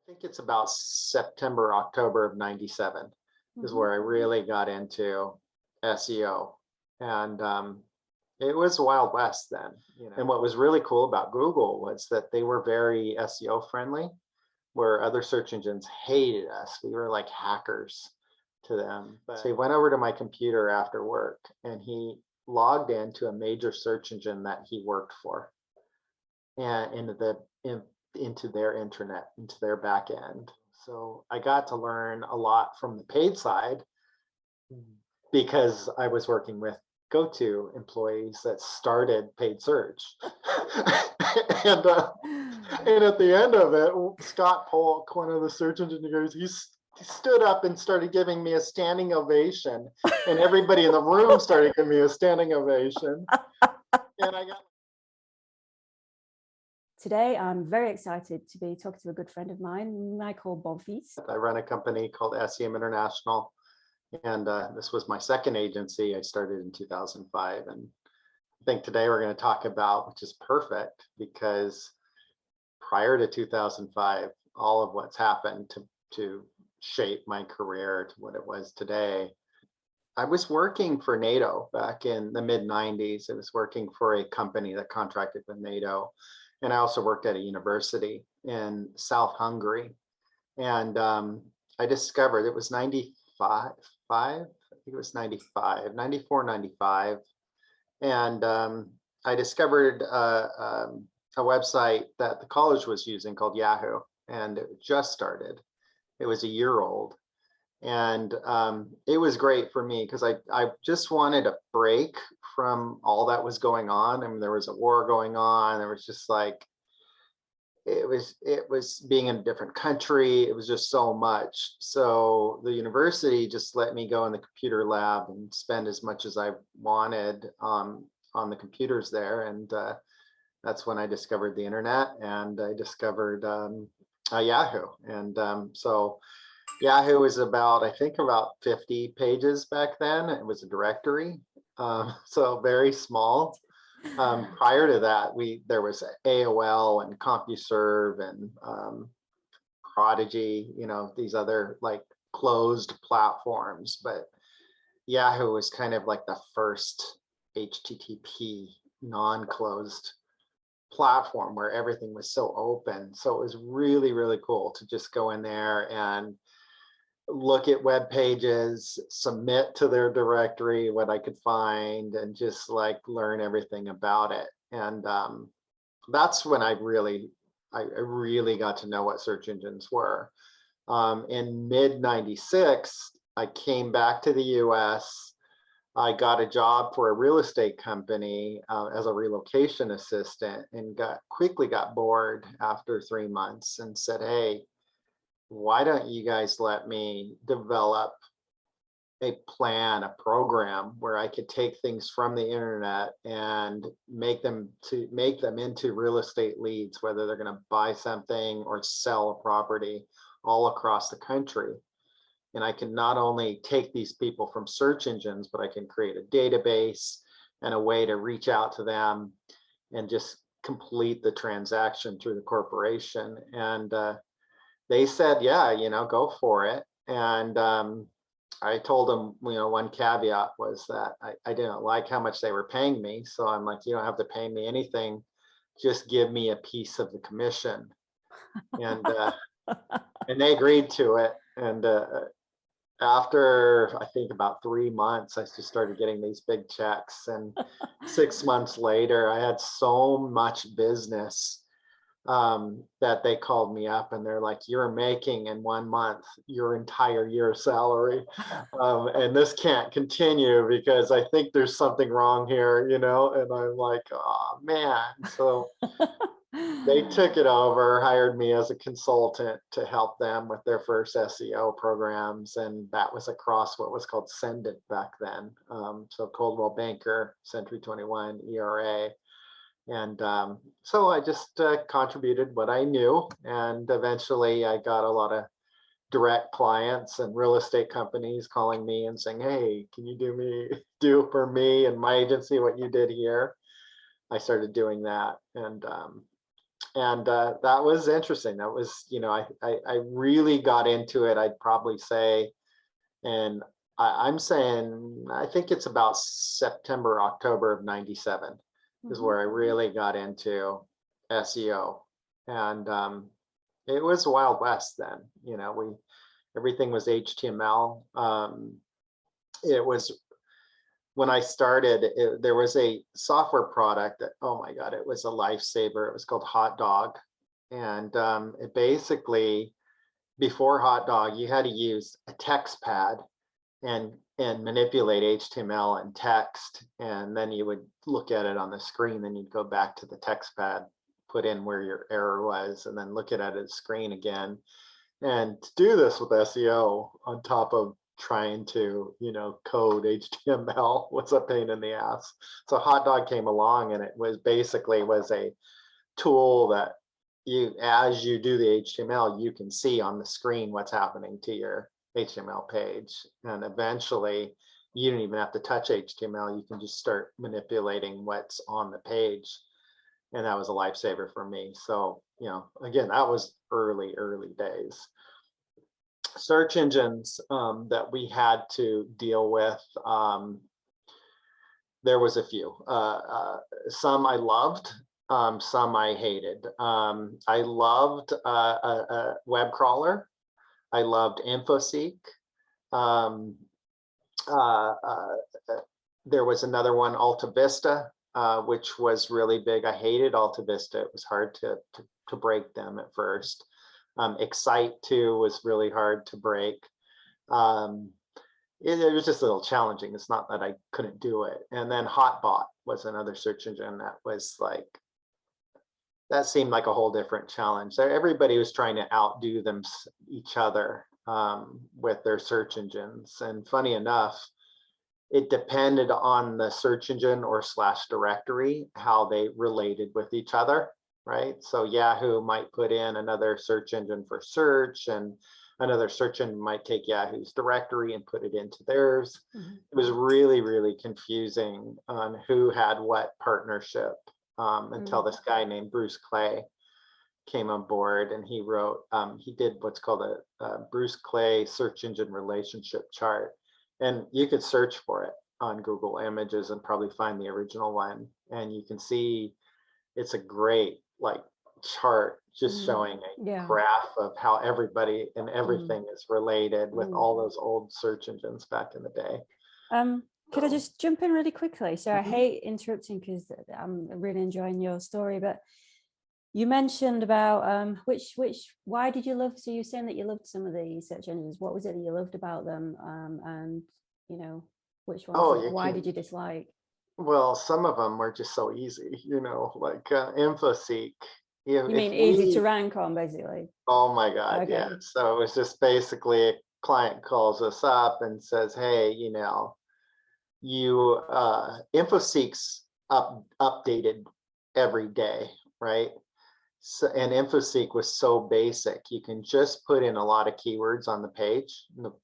think it's about September, October of 97 is where I really got into SEO. And it was Wild West then. And what was really cool about Google was that they were very SEO friendly, where other search engines hated us. We were like hackers to them. But so he went over to my computer after work and he logged into a major search engine that he worked for and into their intranet, into their back end. So I got to learn a lot from the paid side because I was working with GoTo employees that started paid search. and at the end of it, Scott Polk, one of the search engineers, he stood up and started giving me a standing ovation, and everybody in the room started giving me a standing ovation. And I got. Today, I'm very excited to be talking to a good friend of mine, Michael Bonfils. I run a company called SEM International, and this was my second agency. I started in 2005, and I think today we're going to talk about, which is perfect, because prior to 2005, all of what's happened to shape my career to what it was today. I was working for NATO back in the mid-90s. I was working for a company that contracted with NATO. And I also worked at a university in South Hungary. And I discovered it was 95, I think it was 95, 94, 95. And I discovered a website that the college was using called Yahoo, and it just started. It was a year old. And it was great for me because I just wanted a break from all that was going on. I mean, there was a war going on. There was just like, it was being in a different country. It was just so much. So the university just let me go in the computer lab and spend as much as I wanted on the computers there. And that's when I discovered the internet, and I discovered Yahoo. And so Yahoo was I think about 50 pages back then. It was a directory, so very small. Prior to that, there was AOL and CompuServe and Prodigy, these other like closed platforms. But Yahoo was kind of like the first HTTP non-closed platform where everything was so open. So it was really, really cool to just go in there and look at web pages, submit to their directory what I could find, and just like learn everything about it. And that's when I really got to know what search engines were. In mid '96, I came back to the US. I got a job for a real estate company as a relocation assistant, and quickly got bored after 3 months and said, hey, why don't you guys let me develop a plan, a program where I could take things from the internet and make them into real estate leads, whether they're going to buy something or sell a property all across the country. And I can not only take these people from search engines, but I can create a database and a way to reach out to them and just complete the transaction through the corporation. And they said, yeah, go for it. And I told them, one caveat was that I didn't like how much they were paying me. So I'm like, you don't have to pay me anything. Just give me a piece of the commission. And and they agreed to it. And after, I think about 3 months, I just started getting these big checks. And 6 months later, I had so much business that they called me up and they're like, you're making in 1 month your entire year's salary. And this can't continue because I think there's something wrong here, and I'm like, oh man. So they took it over, hired me as a consultant to help them with their first SEO programs. And that was across what was called Send It back then. So Coldwell Banker, Century 21, ERA. And so I just contributed what I knew. And eventually I got a lot of direct clients and real estate companies calling me and saying, hey, can you do for me and my agency what you did here? I started doing that. And And that was interesting. That was, I really got into it, I'd probably say, and I'm saying, I think it's about September, October of 97 is where I really got into SEO. And it was Wild West then, everything was HTML. It was, when I started, there was a software product that, oh my God, it was a lifesaver. It was called Hot Dog. And it basically, before Hot Dog, you had to use a text pad and manipulate HTML and text. And then you would look at it on the screen, then you'd go back to the text pad, put in where your error was, and then look at it at the screen again. And to do this with SEO on top of trying to, code HTML was a pain in the ass. So Hot Dog came along, and it was basically a tool that as you do the HTML, you can see on the screen what's happening to your HTML page. And eventually you don't even have to touch HTML. You can just start manipulating what's on the page. And that was a lifesaver for me. So, again, that was early days. Search engines that we had to deal with, there was a few. Some I loved, some I hated. I loved a web crawler. I loved InfoSeek. There was another one, Alta Vista, which was really big. I hated Alta Vista. It was hard to break them at first. Excite too was really hard to break. It was just a little challenging. It's not that I couldn't do it. And then Hotbot was another search engine that was like, that seemed like a whole different challenge. Everybody was trying to outdo each other with their search engines. And funny enough, it depended on the search engine or / directory, how they related with each other. Right. So Yahoo might put in another search engine for search, and another search engine might take Yahoo's directory and put it into theirs. It was really, really confusing on who had what partnership until this guy named Bruce Clay came on board, and he did what's called a Bruce Clay search engine relationship chart. And you could search for it on Google Images and probably find the original one. And you can see it's a great chart just showing a graph of how everybody and everything is related with all those old search engines back in the day. Could I just jump in really quickly? So I hate interrupting because I'm really enjoying your story, but you mentioned about why did you love, so you're saying that you loved some of the search engines. What was it that you loved about them? And which ones, why did you dislike? Well, some of them were just so easy, like InfoSeek. You mean easy to rank on, basically? Oh my God, okay. Yeah. So it was just basically a client calls us up and says, hey, InfoSeek's updated every day, right? So, and InfoSeek was so basic. You can just put in a lot of keywords on the page. You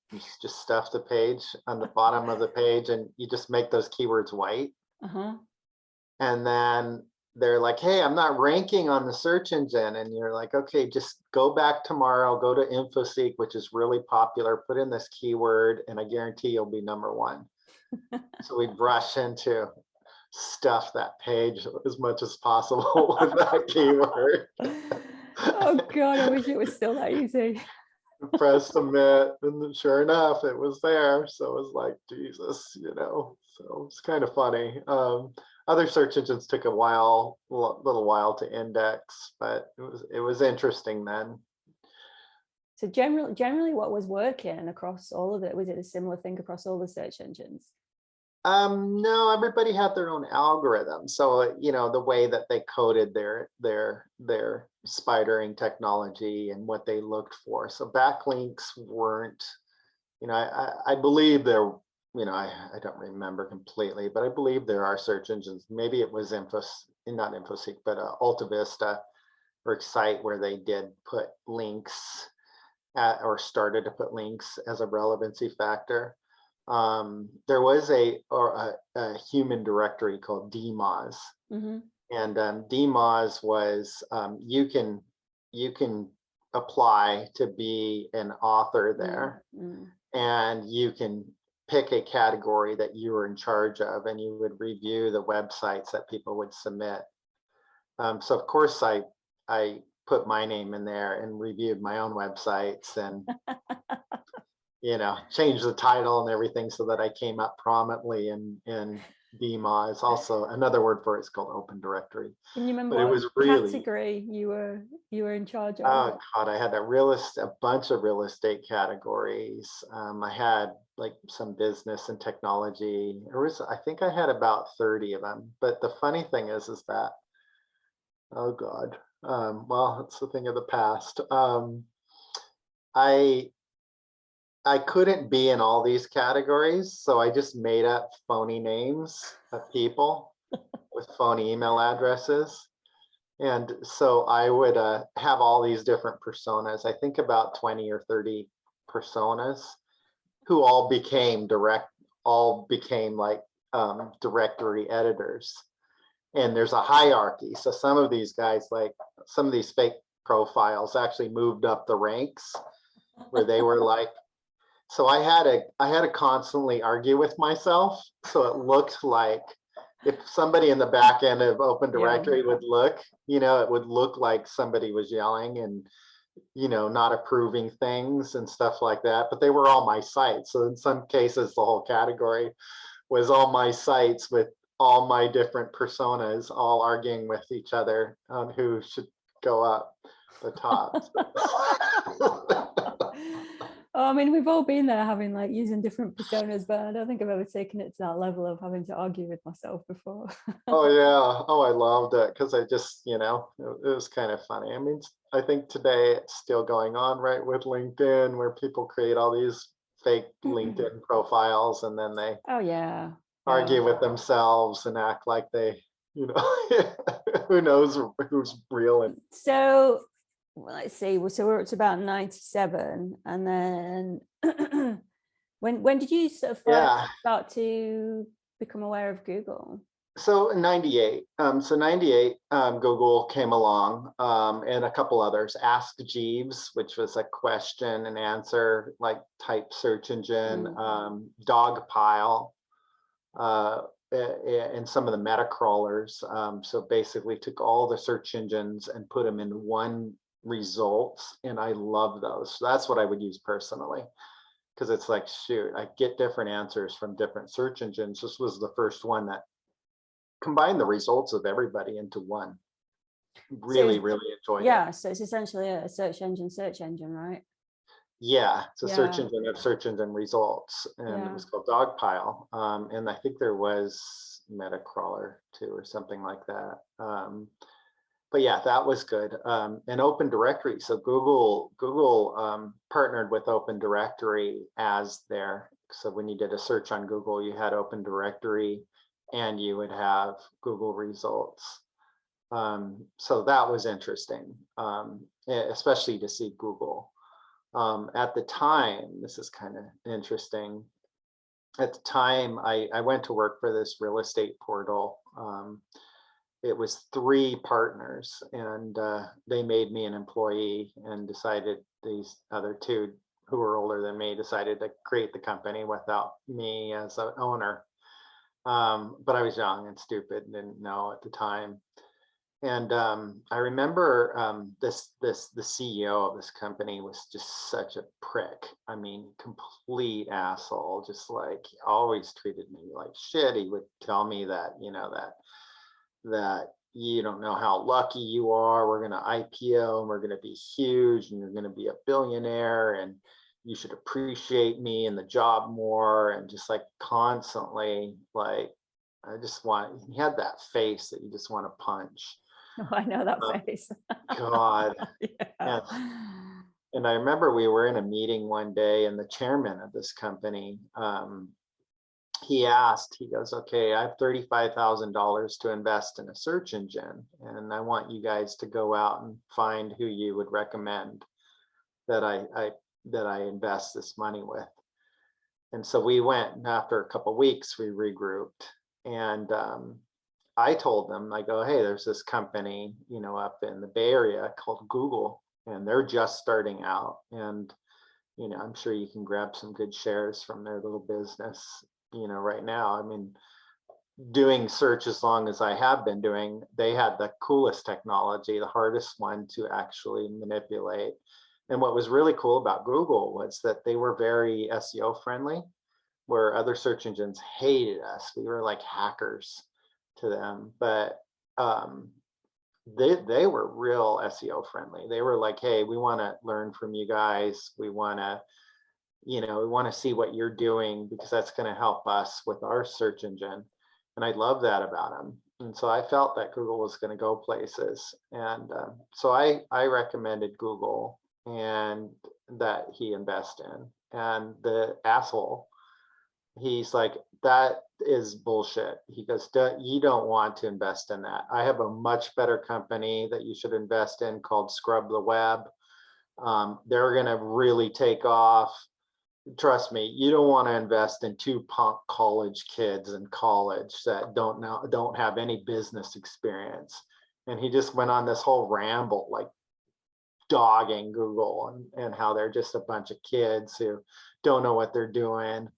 just stuff the page on the bottom of the page, and you just make those keywords white. And then they're like, hey, I'm not ranking on the search engine. And you're like, okay, just go back tomorrow, go to InfoSeek, which is really popular, put in this keyword, and I guarantee you'll be #1. So we'd rush into stuff that page as much as possible with that keyword. Oh God, I wish it was still that easy. Press submit, and sure enough, it was there. So it was like, Jesus, so it's kind of funny. Other search engines took a little while to index, but it was interesting then. So generally what was working across all of it? Was it a similar thing across all the search engines? No, everybody had their own algorithm. So, the way that they coded their spidering technology and what they looked for. So backlinks weren't, I believe there, I don't remember completely, but I believe there are search engines. Maybe it was not InfoSeek, but Alta Vista or Excite, where they did put links or started to put links as a relevancy factor. There was a human directory called DMOZ, And DMOZ was you can apply to be an author there, and you can pick a category that you were in charge of, and you would review the websites that people would submit. So of course I put my name in there and reviewed my own websites and changed the title and everything so that I came up prominently in DMOZ. Also another word for it is called Open Directory. Can you remember But it what was really, category you were in charge of? oh God, I had a bunch of real estate categories. I had like some business and technology. I think I had about 30 of them. But the funny thing is that, oh God, well, it's a thing of the past. I couldn't be in all these categories, so I just made up phony names of people with phony email addresses. And so I would have all these different personas, I think about 20 or 30 personas, who all became like directory editors. And there's a hierarchy. So some of these guys, like some of these fake profiles, actually moved up the ranks where they were like, so I had to constantly argue with myself. So it looked like if somebody in the back end of Open Directory would look, it would look like somebody was yelling and, not approving things and stuff like that. But they were all my sites. So in some cases, the whole category was all my sites with all my different personas all arguing with each other on who should go up the top. Oh, I mean, we've all been there having like using different personas, but I don't think I've ever taken it to that level of having to argue with myself before. Oh yeah. Oh, I loved it because I just, it was kind of funny. I mean, I think today it's still going on, right, with LinkedIn, where people create all these fake LinkedIn profiles and then they argue with themselves and act like they, who knows who's real. And so let's see. So we're up to about 97, and then when did you sort of start to become aware of Google? So in 98, Google came along, and a couple others. Ask Jeeves, which was a question and answer like type search engine, Dogpile, and some of the meta crawlers. So basically took all the search engines and put them in one results, and I love those. So that's what I would use personally, because it's like, shoot, I get different answers from different search engines. This was the first one that combine the results of everybody into one. Really enjoyed it. Yeah, so it's essentially a search engine, right? Yeah, it's a search engine of search engine results, and it was called Dogpile. And I think there was Metacrawler too, or something like that. But yeah, that was good. And Open Directory. So Google partnered with Open Directory as their. So when you did a search on Google, you had Open Directory, and you would have Google results. So that was interesting, especially to see Google. At the time, this is kind of interesting. At the time, I went to work for this real estate portal. It was 3 partners, and they made me an employee and decided these other 2 who were older than me decided to create the company without me as an owner. But I was young and stupid and didn't know at the time. And I remember the CEO of this company was just such a prick. I mean, complete asshole, just like always treated me like shit. He would tell me that, that you don't know how lucky you are. We're going to IPO and we're going to be huge and you're going to be a billionaire and you should appreciate me and the job more. And just like constantly, like, he had that face that you just want to punch. Oh, I know that face. God. And I remember we were in a meeting one day and the chairman of this company, he goes, okay, I have $35,000 to invest in a search engine. And I want you guys to go out and find who you would recommend that I invest this money with. And so we went, and after a couple of weeks, we regrouped. And I told them, I go, hey, there's this company, up in the Bay Area called Google, and they're just starting out. And, I'm sure you can grab some good shares from their little business, right now. I mean, doing search as long as I have been doing, they had the coolest technology, the hardest one to actually manipulate. And what was really cool about Google was that they were very SEO friendly, where other search engines hated us. We were like hackers to them, but they were real SEO friendly. They were like, hey, we want to learn from you guys. We want to see what you're doing, because that's going to help us with our search engine. And I love that about them. And so I felt that Google was going to go places. And so I recommended Google and that he invest in. And the asshole, he's like, that is bullshit. He goes, you don't want to invest in that. I have a much better company that you should invest in called Scrub the Web. They're going to really take off. Trust me, you don't want to invest in two punk college kids in college that don't have any business experience. And he just went on this whole ramble, like dogging Google and how they're just a bunch of kids who don't know what they're doing.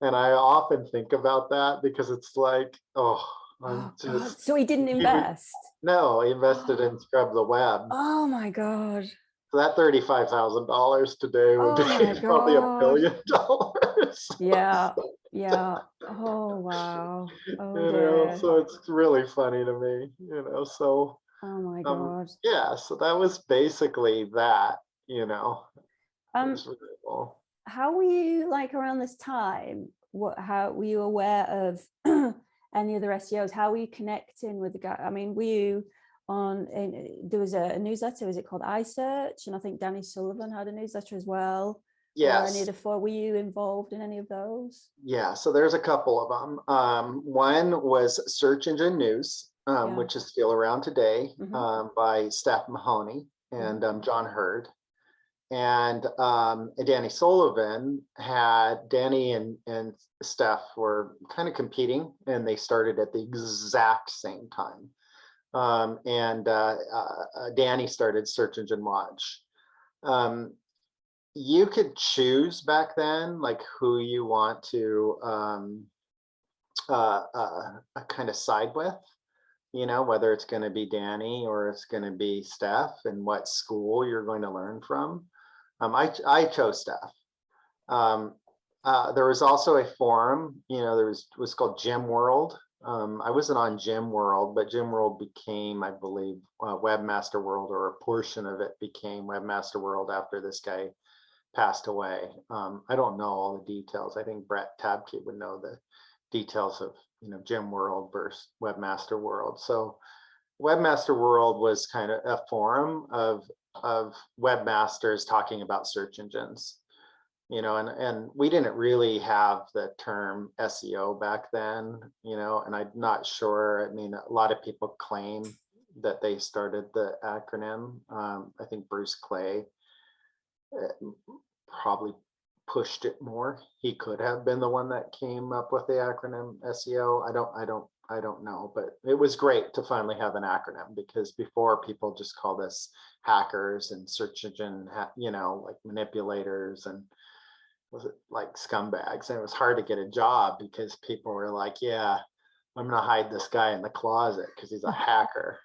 And I often think about that, because it's like, God. So he didn't invest? No, he invested in Scrub the Web. Oh my God. So that $35,000 today would be probably $1 billion. Yeah. Oh wow. Oh dear. So it's really funny to me, so. Oh my God. Yeah, so that was basically that, it was really cool. How were you, like, around this time? How were you aware of any other SEOs? How were you connecting with the guy? I mean, were you there was a newsletter, was it called iSearch? And I think Danny Sullivan had a newsletter as well. Yes. Or any of the four. Were you involved in any of those? Yeah, so there's a couple of them. One was Search Engine News, which is still around today, by Steph Mahoney and John Hurd. And Danny Sullivan Danny and Steph were kind of competing, and they started at the exact same time. Danny started Search Engine Watch. You could choose back then, like, who you want to kind of side with, whether it's going to be Danny or it's going to be Steph, and what school you're going to learn from. I chose Steph. There was also a forum, was called Gem World. I wasn't on Gem World, but Gem World became, I believe, Webmaster World, or a portion of it became Webmaster World after this guy passed away. I don't know all the details. I think Brett Tabke would know the details of Gem World versus Webmaster World. So Webmaster World was kind of a forum of webmasters talking about search engines, and we didn't really have the term SEO back then, and I'm not sure. I mean, a lot of people claim that they started the acronym. I think Bruce Clay probably pushed it more. He could have been the one that came up with the acronym SEO. I don't know, but it was great to finally have an acronym, because before, people just called us hackers and search engine, like manipulators, and was it like scumbags? And it was hard to get a job, because people were like, yeah, I'm gonna hide this guy in the closet because he's a hacker.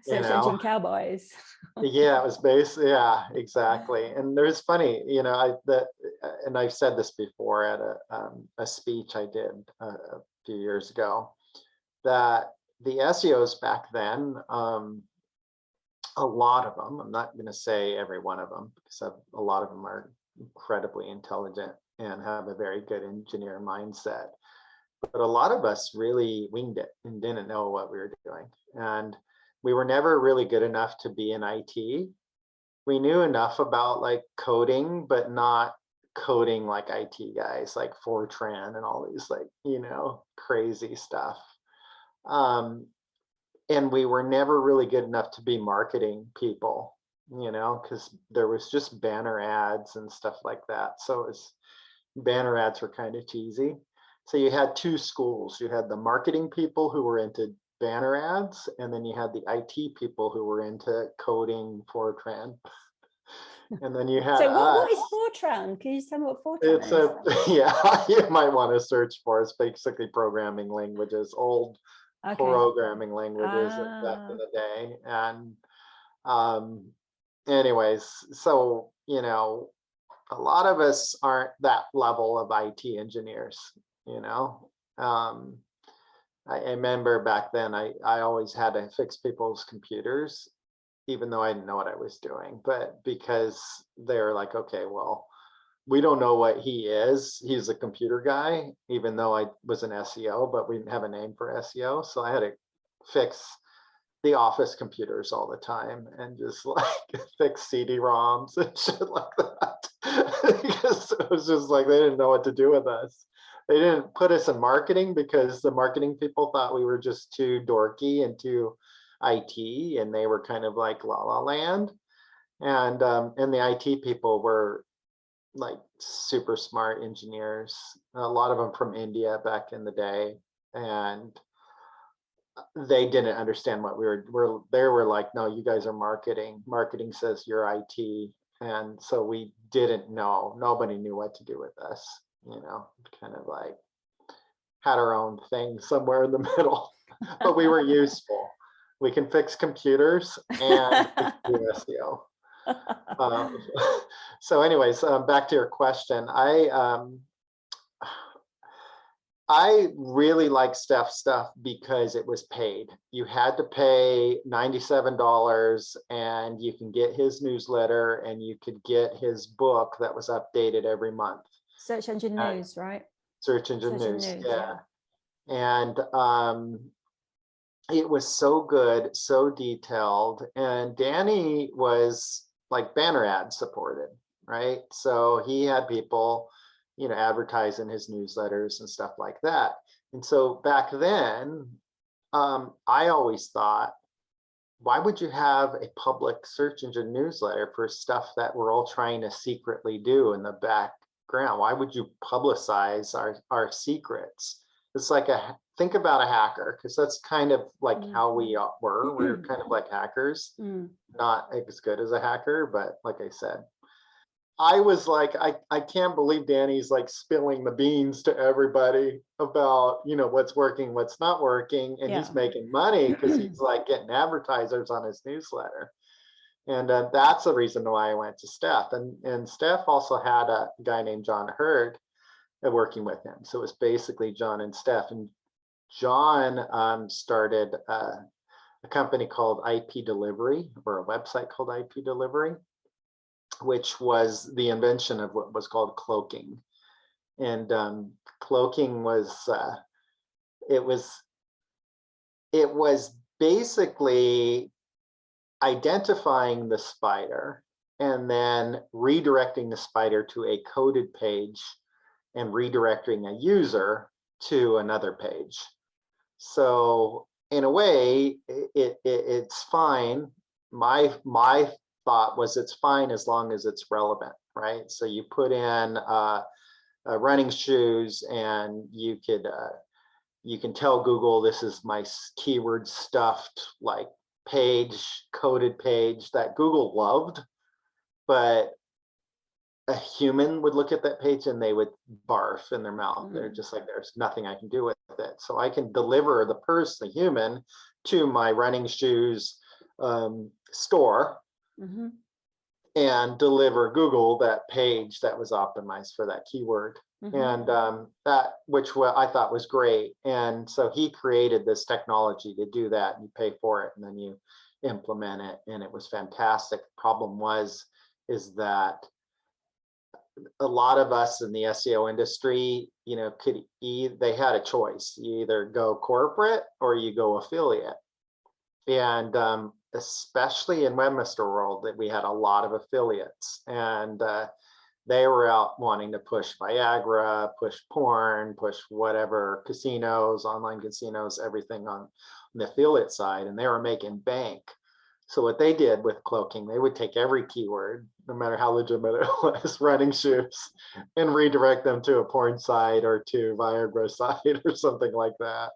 Search engine cowboys. Yeah, it was basically, yeah, exactly. And there's funny, and I've said this before at a speech I did a few years ago, that the SEOs back then, a lot of them, I'm not going to say every one of them, because a lot of them are incredibly intelligent and have a very good engineer mindset. But a lot of us really winged it and didn't know what we were doing. And we were never really good enough to be in IT. We knew enough about like coding, but not coding like IT guys, like Fortran and all these like, crazy stuff. And we were never really good enough to be marketing people, because there was just banner ads and stuff like that. So banner ads were kind of cheesy. So you had two schools. You had the marketing people who were into banner ads, and then you had the IT people who were into coding Fortran. And then you had So what us. is Fortran? Can you just tell me what Fortran It's is? yeah, you might want to search for it. It's basically programming languages, old programming languages back in the day. And anyways, so, a lot of us aren't that level of IT engineers, I remember back then I always had to fix people's computers, even though I didn't know what I was doing, but because they're like, okay, well, we don't know what he is. He's a computer guy, even though I was an SEO, but we didn't have a name for SEO. So I had to fix the office computers all the time and just like fix CD-ROMs and shit like that. Because it was just like they didn't know what to do with us. They didn't put us in marketing because the marketing people thought we were just too dorky and too IT, and they were kind of like La La Land. And the IT people were like super smart engineers, a lot of them from India back in the day, and they didn't understand what they were like, no, you guys are marketing says you're IT. And so we didn't know, nobody knew what to do with us, kind of like had our own thing somewhere in the middle. But we were useful. We can fix computers and do SEO. So anyways, back to your question. I really like Steph's stuff because it was paid. You had to pay $97 and you can get his newsletter and you could get his book that was updated every month. Search engine news, right? Search engine news, yeah. And it was so good, so detailed. And Danny was like banner ad supported, right? So he had people advertise in his newsletters and stuff like that. And so back then, I always thought, why would you have a public search engine newsletter for stuff that we're all trying to secretly do in the background? Why would you publicize our secrets? It's like think about a hacker, because that's kind of like how we were. We're kind of like hackers, not as good as a hacker, but like I said, I was like, I can't believe Danny's like spilling the beans to everybody about, what's working, what's not working. And he's making money because he's like getting advertisers on his newsletter. And that's the reason why I went to Steph. And Steph also had a guy named John Hurd working with him. So it was basically John and Steph. And John started a company called IP Delivery, or a website called IP Delivery, which was the invention of what was called cloaking. And cloaking was it was basically identifying the spider and then redirecting the spider to a coded page and redirecting a user to another page. So in a way, it's fine. My thought was it's fine as long as it's relevant, right? So you put in running shoes, and you can tell Google, this is my keyword stuffed like page, coded page that Google loved, but a human would look at that page and they would barf in their mouth. They're just like, there's nothing I can do with it. So I can deliver the human, to my running shoes store, and deliver Google that page that was optimized for that keyword. And that, which I thought was great. And so he created this technology to do that. You pay for it and then you implement it, and it was fantastic. The problem is that a lot of us in the SEO industry, they had a choice. You either go corporate or you go affiliate. And especially in Webmaster World, that we had a lot of affiliates, and they were out wanting to push Viagra, push porn, push whatever, casinos, online casinos, everything on the affiliate side, and they were making bank. So what they did with cloaking, they would take every keyword, no matter how legitimate it was, running shoes, and redirect them to a porn site or to Viagra site or something like that.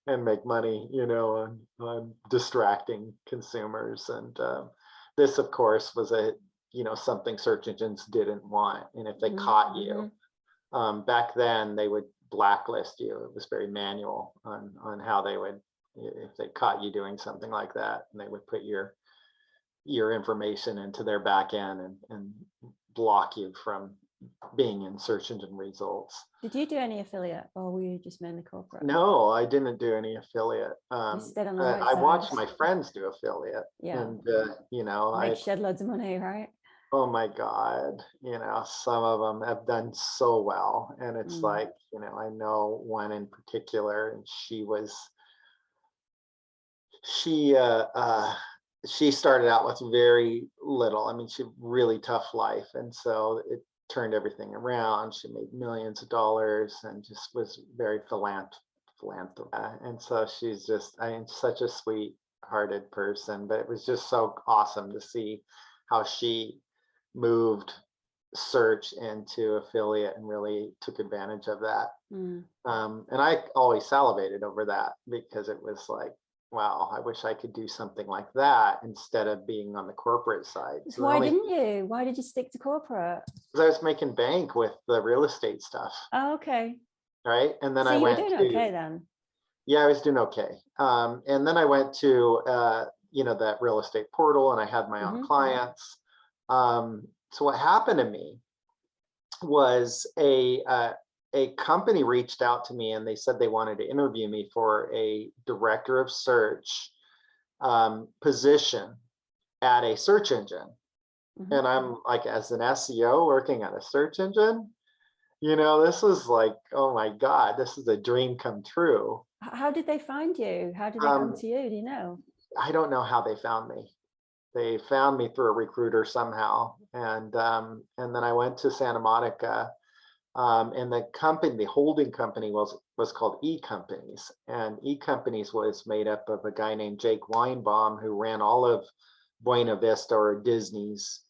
and make money, on distracting consumers. And this, of course, was something search engines didn't want. And if they caught you, back then they would blacklist you. It was very manual on how they would, if they caught you doing something like that, and they would put your information into their back end and block you from being in search engine results. Did you do any affiliate, or were you just mainly corporate? No, I didn't do any affiliate. You stayed on the right I side. watched my friends do affiliate, and Make shed loads of money, right? Oh my God, some of them have done so well. And it's like, I know one in particular, and she started out with very little. I mean, she had really tough life. And so it turned everything around. She made millions of dollars and just was very philanthropic. And so she's just, such a sweet-hearted person, but it was just so awesome to see how she moved search into affiliate and really took advantage of that. And I always salivated over that, because it was like, wow, I wish I could do something like that instead of being on the corporate side. So why didn't you? Why did you stick to corporate? Because I was making bank with the real estate stuff. Oh, okay. Right. And then so I you went were doing okay then. Yeah, I was doing okay. And then I went to that real estate portal, and I had my own clients. So what happened to me was a company reached out to me, and they said they wanted to interview me for a director of search position at a search engine. And I'm like, as an SEO working at a search engine, this is like, oh my God, this is a dream come true. How did they find you? How did they come to you? Do you know? I don't know how they found me. They found me through a recruiter somehow. And then I went to Santa Monica, and the holding company was called E-Companies. And E-Companies was made up of a guy named Jake Weinbaum, who ran all of Buena Vista, or Disney's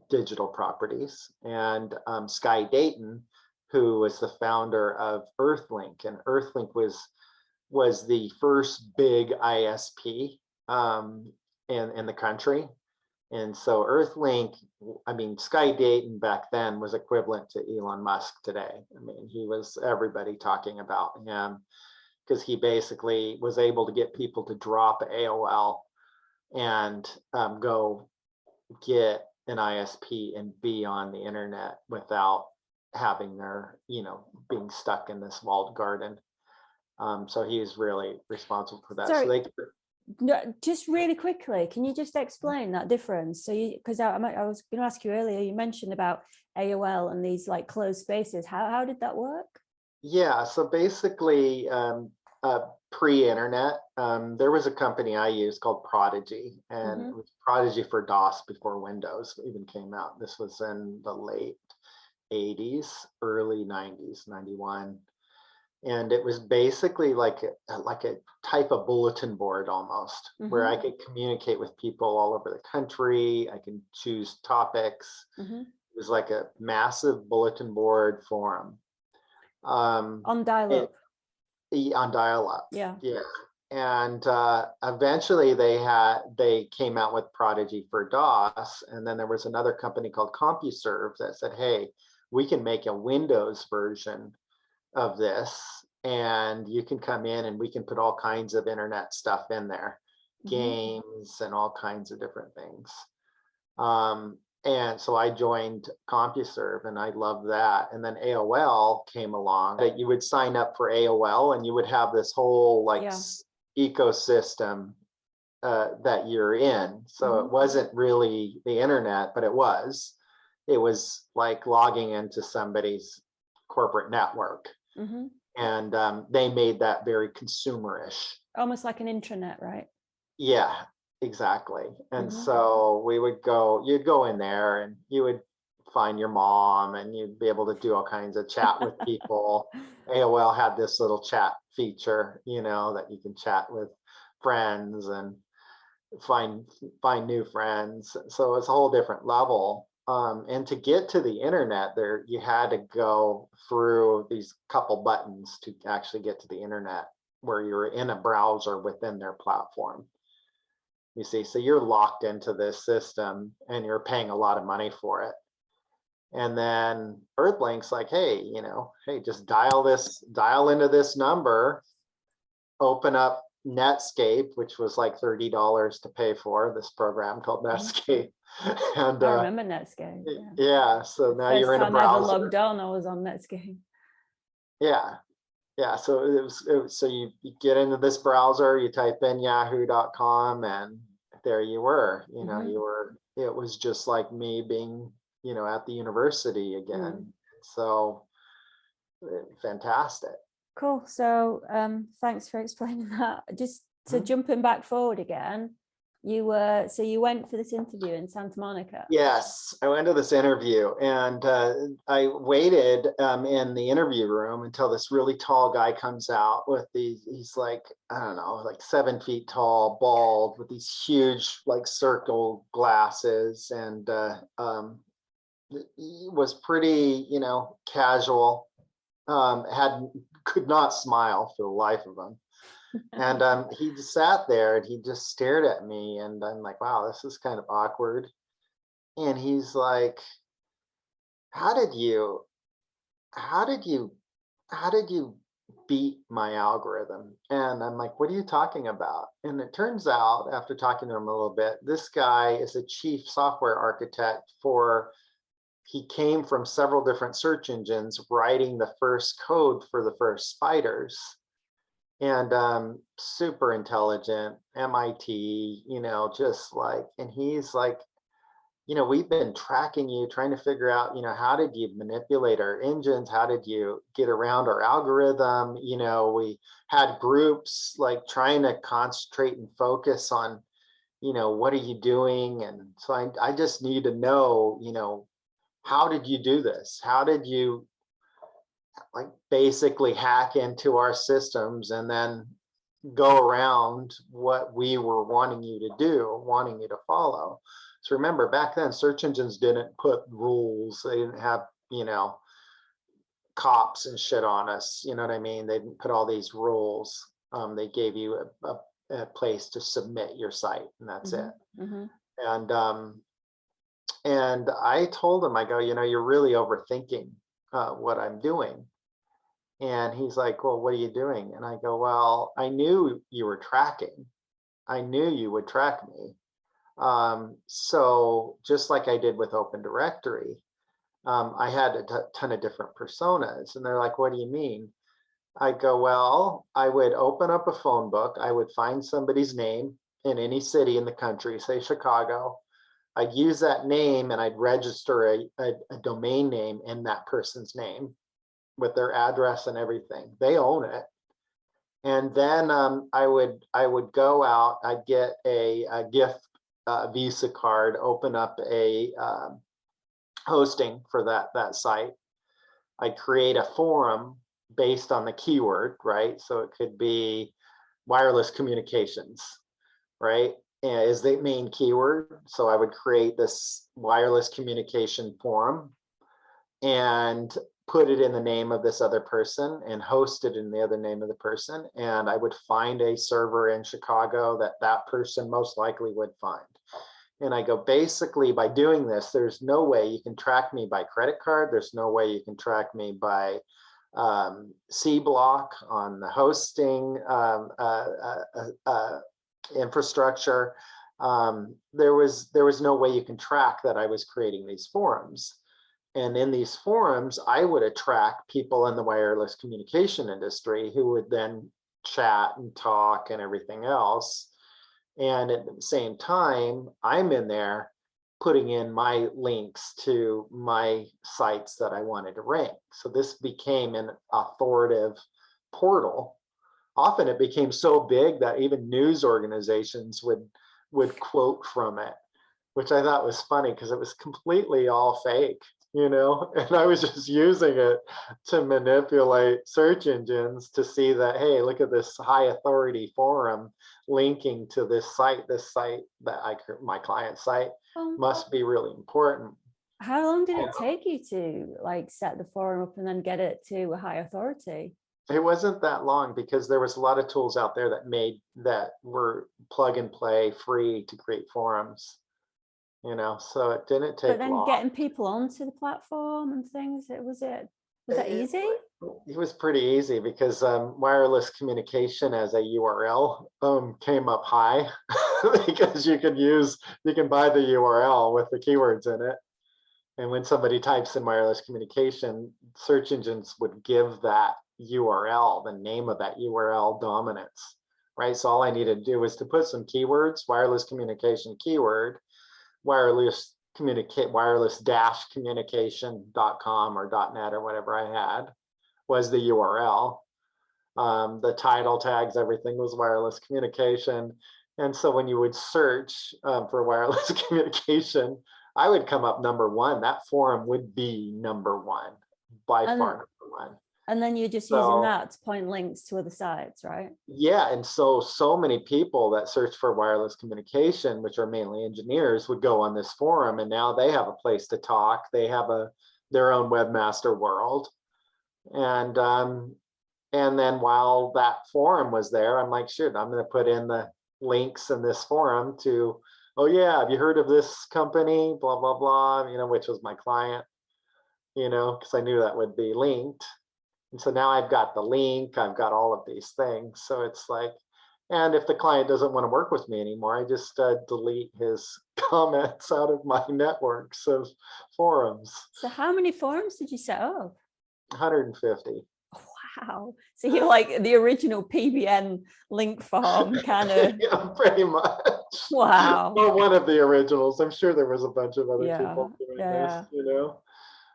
digital properties, and Sky Dayton, who was the founder of Earthlink. And Earthlink was the first big ISP in the country. And so Earthlink, Sky Dayton back then was equivalent to Elon Musk today. He was everybody talking about him, because he basically was able to get people to drop AOL and go get an ISP and be on the internet without having their, being stuck in this walled garden. So he is really responsible for that. Sorry. No, just really quickly, can you just explain that difference? So because I was going to ask you earlier, you mentioned about AOL and these like closed spaces. How did that work? Yeah, so basically pre-internet, there was a company I used called Prodigy, and it was Prodigy for DOS before Windows even came out. This was in the late 80s, early 90s, 91. And it was basically like a type of bulletin board almost, where I could communicate with people all over the country. I can choose topics. It was like a massive bulletin board forum. On dial-up. On dial-up. Yeah. And eventually they came out with Prodigy for DOS. And then there was another company called CompuServe that said, hey, we can make a Windows version of this, and you can come in and we can put all kinds of internet stuff in there, games and all kinds of different things. And so I joined CompuServe, and I loved that. And then AOL came along. That you would sign up for AOL, and you would have this whole ecosystem that you're in. So it wasn't really the internet, but it was like logging into somebody's corporate network. And they made that very consumerish. Almost like an intranet, right? Yeah, exactly. And so you'd go in there and you would find your mom, and you'd be able to do all kinds of chat with people. AOL had this little chat feature, that you can chat with friends and find new friends. So it's a whole different level. And to get to the internet, you had to go through these couple buttons to actually get to the internet. where you're in a browser within their platform. You see, so you're locked into this system and you're paying a lot of money for it. And then Earthlink's like, hey, hey, just dial into this number, open up Netscape, which was like $30 to pay for this program called Netscape. And I remember Netscape. Yeah. So now you're in a First time I ever browser. logged on, I was on Netscape. Yeah. Yeah. So it was so you get into this browser, you type in yahoo.com, and there you were. It was just like me being, at the university again. So fantastic. Cool. So thanks for explaining that. Just to jumping back forward again, you went for this interview in Santa Monica. Yes, I went to this interview, and I waited in the interview room until this really tall guy comes out with he's like, I don't know, like 7 feet tall, bald, with these huge like circle glasses, and he was pretty, casual, could not smile for the life of him. And he just sat there and he just stared at me, and I'm like, wow, this is kind of awkward. And he's like, how did you beat my algorithm? And I'm like, what are you talking about? And it turns out, after talking to him a little bit, this guy is a chief software architect he came from several different search engines, writing the first code for the first spiders. And super intelligent, MIT, just like, and he's like, we've been tracking you, trying to figure out, how did you manipulate our engines? How did you get around our algorithm? We had groups like trying to concentrate and focus on, what are you doing? And so I just need to know, how did you do this? How did you like basically hack into our systems and then go around what we were wanting you to follow? So remember, back then, search engines didn't put rules. They didn't have, cops and shit on us. You know what I mean? They didn't put all these rules. They gave you a place to submit your site, and that's it. And I told him, I go, you're really overthinking what I'm doing. And he's like, well, what are you doing? And I go, well, I knew you were tracking. I knew you would track me. So just like I did with Open Directory, I had a ton of different personas. And they're like, what do you mean? I go, well, I would open up a phone book. I would find somebody's name in any city in the country, say Chicago. I'd use that name and I'd register a domain name in that person's name with their address and everything. They own it. And then I would go out, I'd get a gift Visa card, open up a hosting for that site. I'd create a forum based on the keyword, right? So it could be wireless communications, right? Is the main keyword. So I would create this wireless communication forum and put it in the name of this other person and host it in the other name of the person. And I would find a server in Chicago that person most likely would find. And I go, basically, by doing this, there's no way you can track me by credit card. There's no way you can track me by C block on the hosting infrastructure. There was no way you can track that I was creating these forums. And in these forums, I would attract people in the wireless communication industry who would then chat and talk and everything else. And at the same time, I'm in there putting in my links to my sites that I wanted to rank. So this became an authoritative portal. Often it became so big that even news organizations would quote from it, which I thought was funny because it was completely all fake, and I was just using it to manipulate search engines to see that, hey, look at this high authority forum linking to this site that my client site must be really important. How long did it take you to like set the forum up and then get it to a high authority? It wasn't that long because there was a lot of tools out there that were plug and play free to create forums, so it didn't But take then long. getting people onto the platform and things, was that easy? It was pretty easy because wireless communication as a URL came up high because you can buy the URL with the keywords in it. And when somebody types in wireless communication, search engines would give that URL, the name of that URL dominance, right? So all I needed to do was to put some keywords, wireless communication keyword, wireless dash communication.com or .net or whatever I had was the URL. The title tags, everything was wireless communication. And so when you would search for wireless communication, I would come up number one. That forum would be number one, by far number one. And then you're just using that to point links to other sites, right? Yeah, and so many people that search for wireless communication, which are mainly engineers, would go on this forum, and now they have a place to talk. They have their own webmaster world. And then while that forum was there, I'm like, shoot, I'm going to put in the links in this forum to, oh yeah, have you heard of this company, blah, blah, blah, which was my client, because I knew that would be linked. And so now I've got the link, I've got all of these things. So it's like, and if the client doesn't want to work with me anymore, I just delete his comments out of my networks of forums. So how many forums did you set up? 150. Wow. So you're like the original PBN link farm kind of. Yeah, pretty much. Wow. Or one of the originals. I'm sure there was a bunch of other Yeah, people doing yeah. this,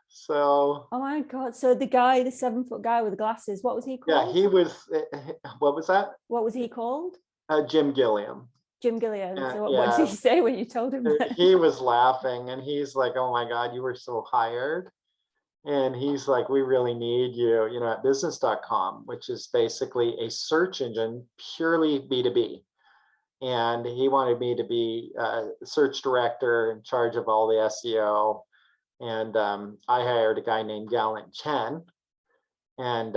So. Oh my God. So the guy, the 7-foot guy with the glasses, what was he called? Yeah, he was, what was that? What was he called? Jim Gilliam. Jim Gilliam. So Yeah. what did he say when you told him that? He was laughing and he's like, oh my God, you were so hired. And he's like, we really need you, at business.com, which is basically a search engine, purely B2B. And he wanted me to be search director in charge of all the SEO. And I hired a guy named Gallant Chen. And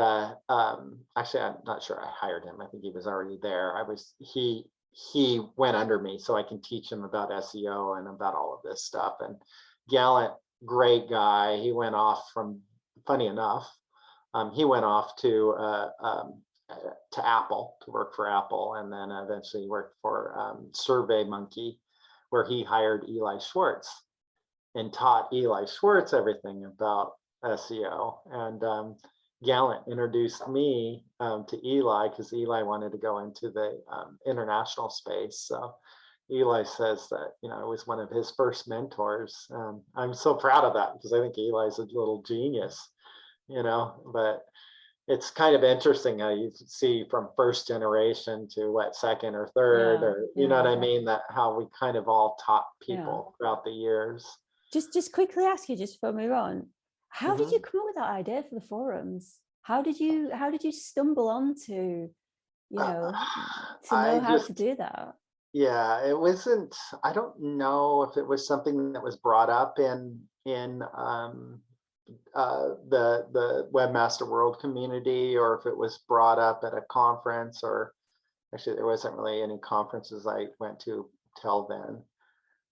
actually, I'm not sure I hired him. I think he was already there. He went under me so I can teach him about SEO and about all of this stuff. And Gallant, great guy. He went off funny enough, he went off to Apple, to work for Apple, and then eventually worked for SurveyMonkey, where he hired Eli Schwartz and taught Eli Schwartz everything about SEO. And Gallant introduced me to Eli because Eli wanted to go into the international space. So Eli says that, it was one of his first mentors. I'm so proud of that because I think Eli's a little genius, but it's kind of interesting how you see from first generation to second or third, or you know what I mean, that how we kind of all taught people throughout the years. Just quickly ask you, just before we move on, how did you come up with that idea for the forums? How did you stumble onto, to know how to do that? Yeah, it wasn't, I don't know if it was something that was brought up in the Webmaster World community, or if it was brought up at a conference, or actually there wasn't really any conferences I went to till then.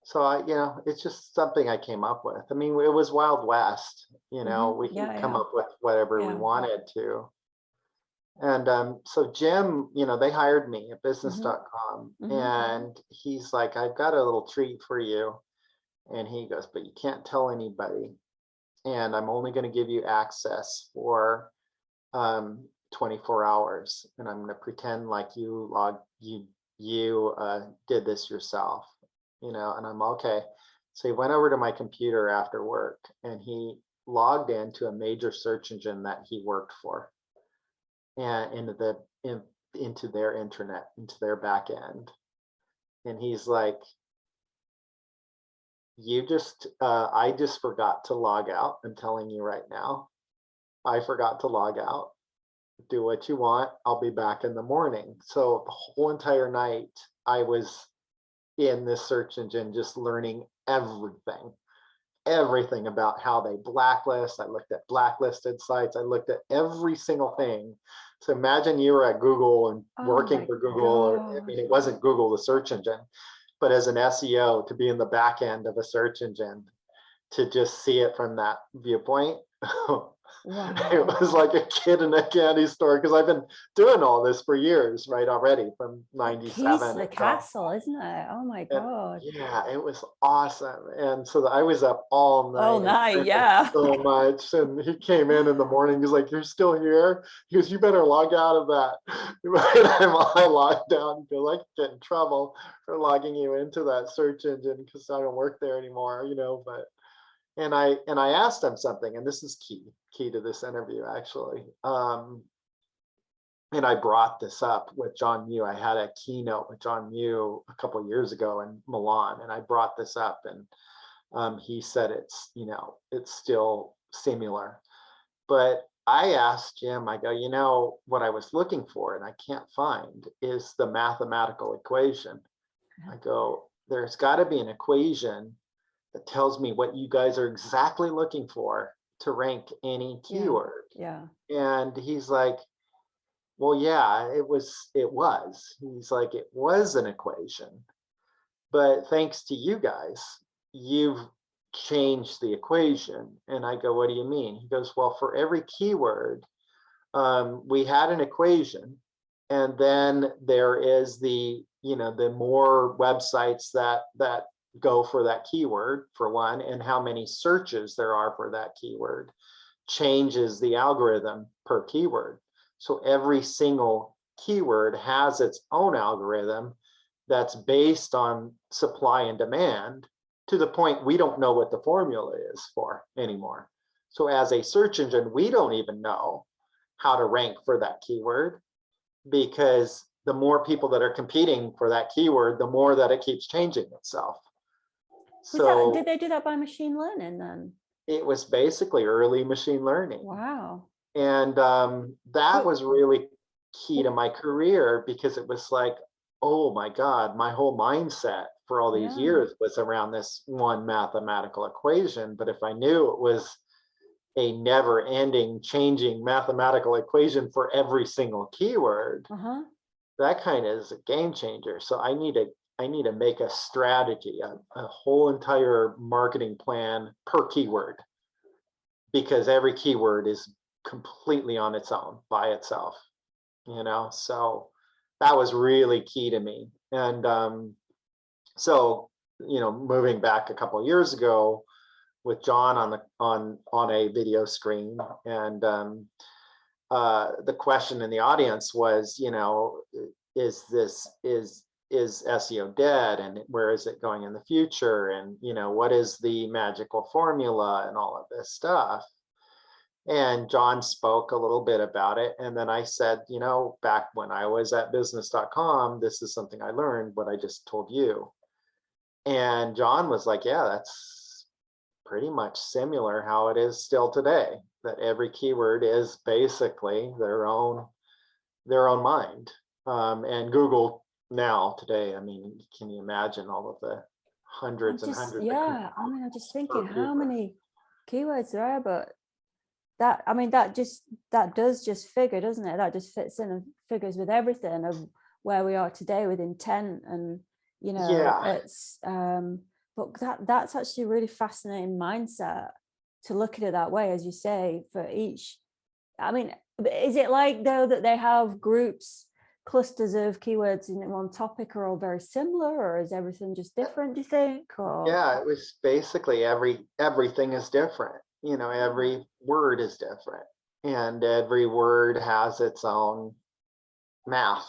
So it's just something I came up with. I mean, it was Wild West, we could come up with whatever we wanted to. And so Jim, they hired me at business.com, and he's like, I've got a little treat for you. And he goes, but you can't tell anybody. And I'm only going to give you access for 24 hours. And I'm going to pretend like you did this yourself, and I'm okay. So he went over to my computer after work and he logged into a major search engine that he worked for, and into their intranet, into their back end. And he's like, I just forgot to log out. I'm telling you right now, I forgot to log out. Do what you want. I'll be back in the morning. So the whole entire night I was in this search engine, just learning everything about how they blacklist. I looked at blacklisted sites. I looked at every single thing So imagine you were at Google and Oh working my for Google, or I God. mean, it wasn't Google, the search engine, but as an SEO to be in the back end of a search engine, to just see it from that viewpoint. It Wow. was like a kid in a candy store, because I've been doing all this for years, right? Already from Keys to 97 the until, castle, isn't it? Oh my and God. yeah, it was awesome. And so I was up all Oh, night and night, learning yeah. so much. And he came in the morning, he's like, "You're still here?" He goes, "You better log out of that." And I logged out because I could get in trouble for logging you into that search engine because I don't work there anymore, but and I asked him something, and this is key to this interview, actually. And I brought this up with John Mew. I had a keynote with John Mew a couple of years ago in Milan, and I brought this up, and he said it's still similar. But I asked Jim, I go, what I was looking for and I can't find is the mathematical equation. I go, there's got to be an equation that tells me what you guys are exactly looking for to rank any keyword. Yeah. And he's like, well, yeah, it was. He's like, it was an equation, but thanks to you guys, you've changed the equation. And I go, what do you mean? He goes, well, for every keyword, we had an equation, and then there is the more websites that go for that keyword, for one, and how many searches there are for that keyword changes the algorithm per keyword. So every single keyword has its own algorithm that's based on supply and demand, to the point we don't know what the formula is for anymore. So as a search engine, we don't even know how to rank for that keyword, because the more people that are competing for that keyword, the more that it keeps changing itself. Did they do that by machine learning then? It was basically early machine learning. Wow. And that was really key to my career, because it was like, oh my God, my whole mindset for all these years was around this one mathematical equation. But if I knew it was a never ending changing mathematical equation for every single keyword, that kind of is a game changer. So I need to make a strategy, a whole entire marketing plan per keyword, because every keyword is completely on its own by itself, so that was really key to me. And so moving back a couple of years ago with John on a video screen, and the question in the audience was, is SEO dead, and where is it going in the future, and what is the magical formula and all of this stuff. And John spoke a little bit about it. And then I said, back when I was at business.com, this is something I learned, what I just told you. And John was like, yeah, that's pretty much similar how it is still today, that every keyword is basically their own mind. And Google now today, I mean, can you imagine all of the hundreds and hundreds? Yeah, I mean, I'm just thinking how many keywords there are, but that does just figure, doesn't it? That just fits in and figures with everything of where we are today with intent, and it's but that's actually a really fascinating mindset to look at it that way, as you say, for each. I mean, is it like though that they have groups, clusters of keywords in one topic are all very similar, or is everything just different, do you think? Or yeah, it was basically everything is different. Every word is different, and every word has its own math,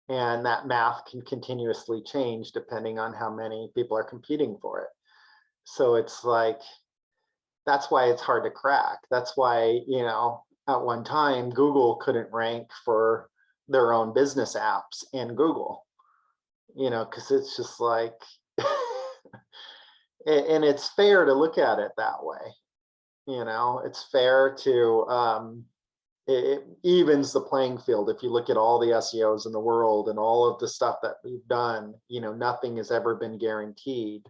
and that math can continuously change depending on how many people are competing for it. So it's like, that's why it's hard to crack. That's why, at one time Google couldn't rank for their own business apps in Google, because it's just like, and it's fair to look at it that way. It's fair to, it evens the playing field. If you look at all the SEOs in the world and all of the stuff that we've done, nothing has ever been guaranteed.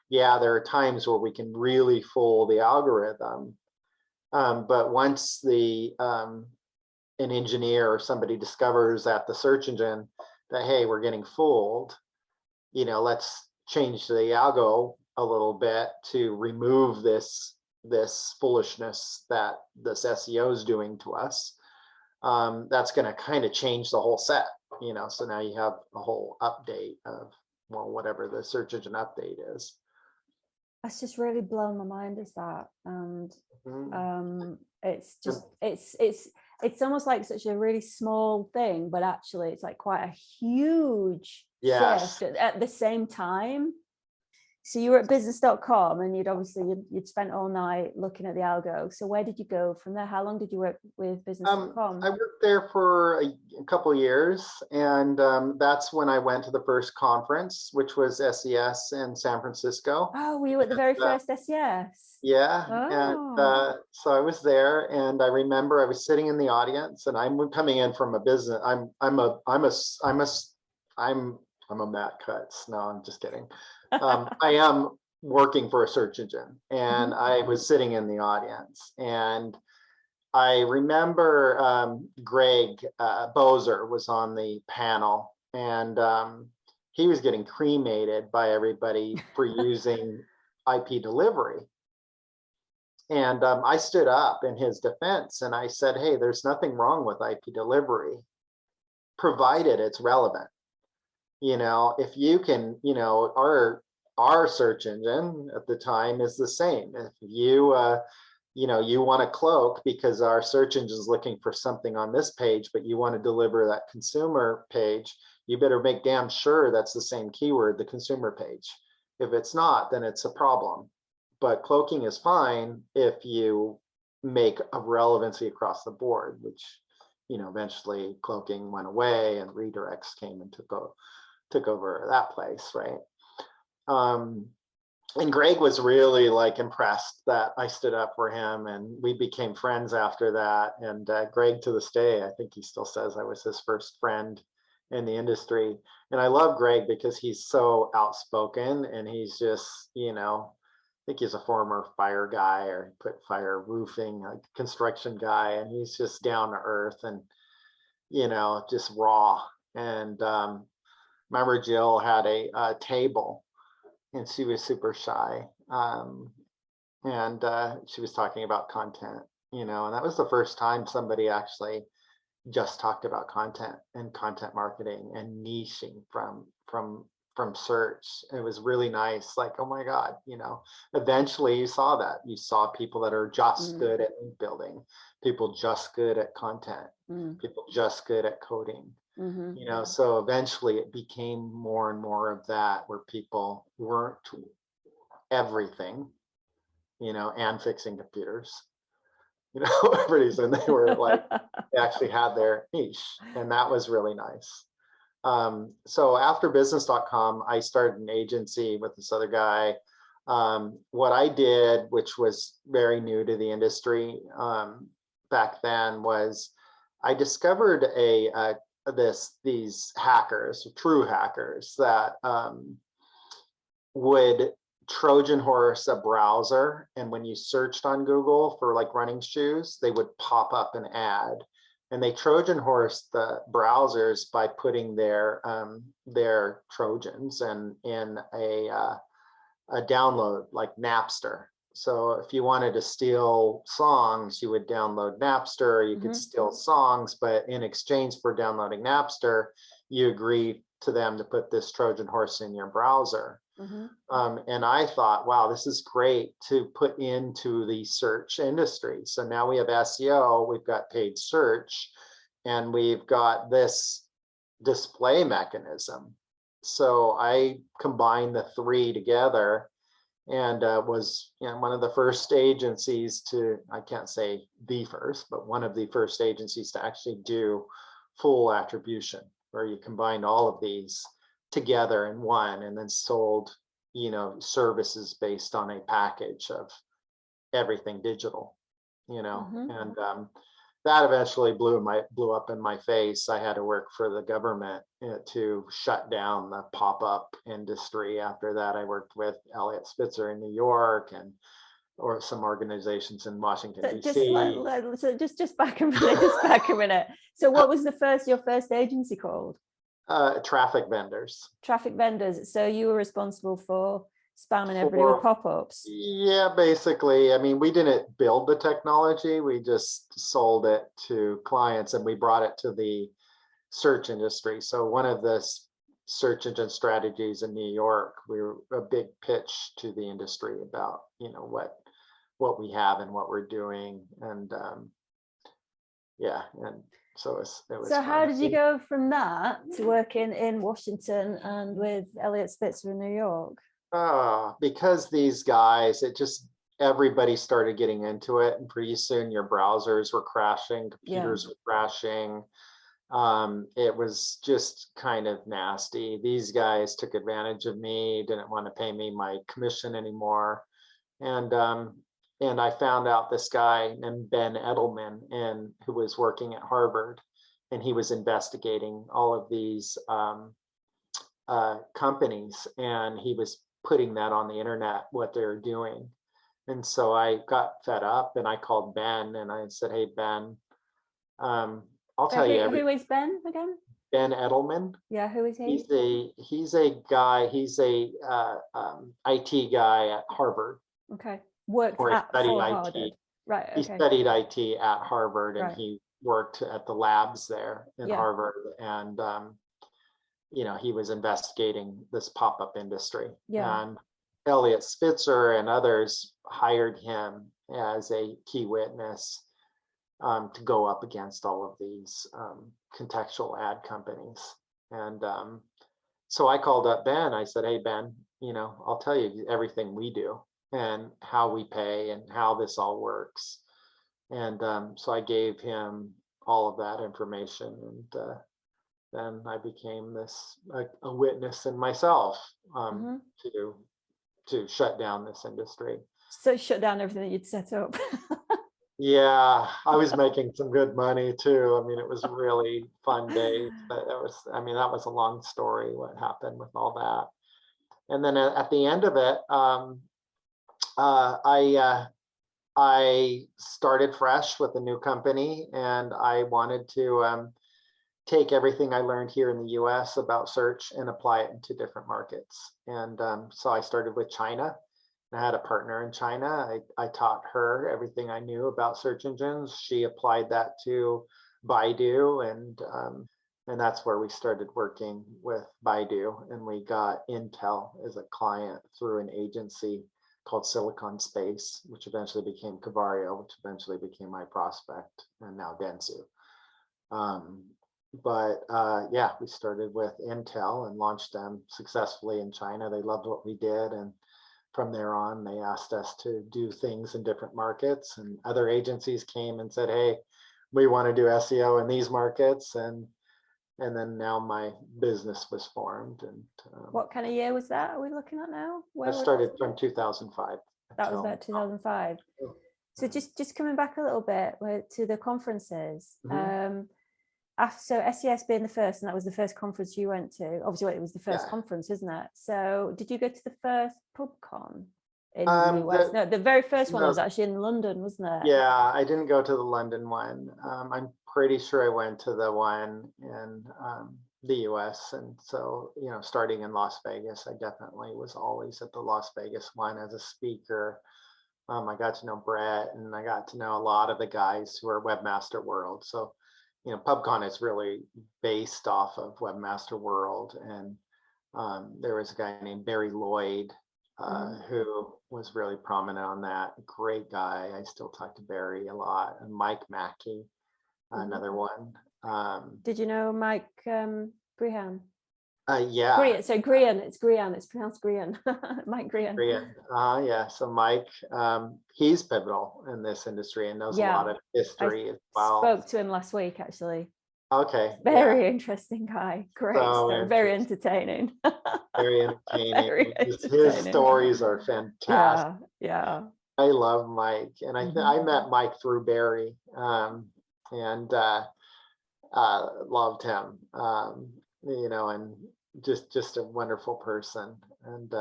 Yeah, there are times where we can really fool the algorithm. But once the an engineer or somebody discovers at the search engine that, hey, we're getting fooled, let's change the algo a little bit to remove this foolishness that this SEO is doing to us. That's going to kind of change the whole set, so now you have a whole update of, well, whatever the search engine update is. That's just really blown my mind, is that. And it's just, it's almost like such a really small thing, but actually it's like quite a huge shift at the same time. So you were at business.com and you'd spent all night looking at the algo. So where did you go from there? How long did you work with business.com? I worked there for a couple of years, and that's when I went to the first conference, which was SES in San Francisco. Oh, were you at the very first SES? Yeah, Oh. and so I was there, and I remember I was sitting in the audience, and I'm coming in from a business. I'm a Matt Cutts. No, I'm just kidding. I am working for a search engine, and I was sitting in the audience, and I remember Greg Bozer was on the panel, and he was getting cremated by everybody for using IP delivery. And I stood up in his defense and I said, hey, there's nothing wrong with IP delivery, provided it's relevant. If you can, our search engine at the time is the same. If you, you want to cloak because our search engine is looking for something on this page, but you want to deliver that consumer page, you better make damn sure that's the same keyword, the consumer page. If it's not, then it's a problem. But cloaking is fine if you make a relevancy across the board, which, eventually cloaking went away and redirects came and took over that place, right? And Greg was really impressed that I stood up for him, and we became friends after that. And Greg, to this day, I think he still says I was his first friend in the industry. And I love Greg because he's so outspoken, and he's just, I think he's a former fire guy, or put fire roofing, construction guy, and he's just down to earth and, just raw. And remember Jill had a table, and she was super shy. And she was talking about content, and that was the first time somebody actually just talked about content and content marketing and niching from search. It was really nice. Oh my God, eventually you saw that. You saw people that are just good at link building, people just good at content, people just good at coding. So eventually it became more and more of that, where people weren't everything, and fixing computers. Pretty soon they were they actually had their niche, and that was really nice. So after business.com, I started an agency with this other guy. What I did, which was very new to the industry back then, was I discovered these hackers, true hackers, that would Trojan horse a browser, and when you searched on Google for running shoes, they would pop up an ad. And they Trojan horse the browsers by putting their Trojans in a download like Napster. So if you wanted to steal songs, you would download Napster. You could steal songs, but in exchange for downloading Napster, you agree to them to put this Trojan horse in your browser. And I thought, wow, this is great to put into the search industry. So now we have SEO, we've got paid search, and we've got this display mechanism. So I combined the three together, and was one of the first agencies to, I can't say the first, but one of the first agencies to actually do full attribution, where you combined all of these together in one, and then sold services based on a package of everything digital, and that eventually blew up in my face. I had to work for the government to shut down the pop-up industry. After that, I worked with Elliot Spitzer in New York, and or some organizations in Washington, So D.C. just back a minute, just back a minute. So what was your first agency called? Traffic vendors. Traffic vendors. So you were responsible for spamming everybody with pop-ups. Yeah, basically. I mean, we didn't build the technology. We just sold it to clients and we brought it to the search industry. So one of the search engine strategies in New York, we were a big pitch to the industry about, what we have and what we're doing. And yeah, and so it was So fun. how did you go from that to working in Washington and with Elliot Spitzer in New York? Because these guys, everybody started getting into it, and pretty soon your browsers were crashing, computers were crashing. It was just kind of nasty. These guys took advantage of me, didn't want to pay me my commission anymore. And I found out this guy named Ben Edelman, who was working at Harvard, and he was investigating all of these companies, and he was putting that on the internet, what they're doing. And so I got fed up and I called Ben and I said, hey, Ben, I'll tell you everything. Who is Ben again? Ben Edelman. Yeah, who is he? He's a guy, he's a IT guy at Harvard. Okay. Worked at Harvard. Right. Okay. He studied IT at Harvard and right. he worked at the labs there in Harvard. And he was investigating this pop-up industry. Yeah. And Elliot Spitzer and others hired him as a key witness to go up against all of these contextual ad companies. And so I called up Ben. I said, hey, Ben, I'll tell you everything we do and how we pay and how this all works. And so I gave him all of that information, and then I became a witness in myself to shut down this industry. So shut down everything that you'd set up. Yeah, I was making some good money too. I mean, it was really fun days, but that was a long story, what happened with all that. And then at the end of it, I started fresh with a new company, and I wanted to take everything I learned here in the US about search and apply it into different markets. And so I started with China. I had a partner in China. I taught her everything I knew about search engines. She applied that to Baidu, and that's where we started working with Baidu. And we got Intel as a client through an agency called Silicon Space, which eventually became Cavario, which eventually became my prospect, and now Dentsu. We started with Intel and launched them successfully in China. They loved what we did, and from there on, they asked us to do things in different markets, and other agencies came and said, hey, we want to do SEO in these markets. And then now my business was formed. And what kind of year was that? Are we looking at now? I started from 2005. That was about 2005. So just coming back a little bit to the conferences. So SES being the first, and that was the first conference you went to. Obviously, it was the first conference, isn't it? So did you go to the first PubCon in the US? No, the very first one was actually in London, wasn't it? Yeah, I didn't go to the London one. I'm pretty sure I went to the one in the US. And so, starting in Las Vegas, I definitely was always at the Las Vegas one as a speaker. I got to know Brett, and I got to know a lot of the guys who are Webmaster World. So, PubCon is really based off of Webmaster World. And there was a guy named Barry Lloyd who was really prominent on that. Great guy. I still talk to Barry a lot. And Mike Mackey, another one. Did you know Mike Grehan? Yeah. Grehan. It's Grehan. It's pronounced Grehan. Mike Grehan. Yeah. So Mike, he's pivotal in this industry and knows a lot of history as well. Spoke to him last week, actually. Okay. Very interesting guy. Great story. Very entertaining. Very entertaining. His stories are fantastic. Yeah. I love Mike, and I met Mike through Barry, and loved him. And just a wonderful person. And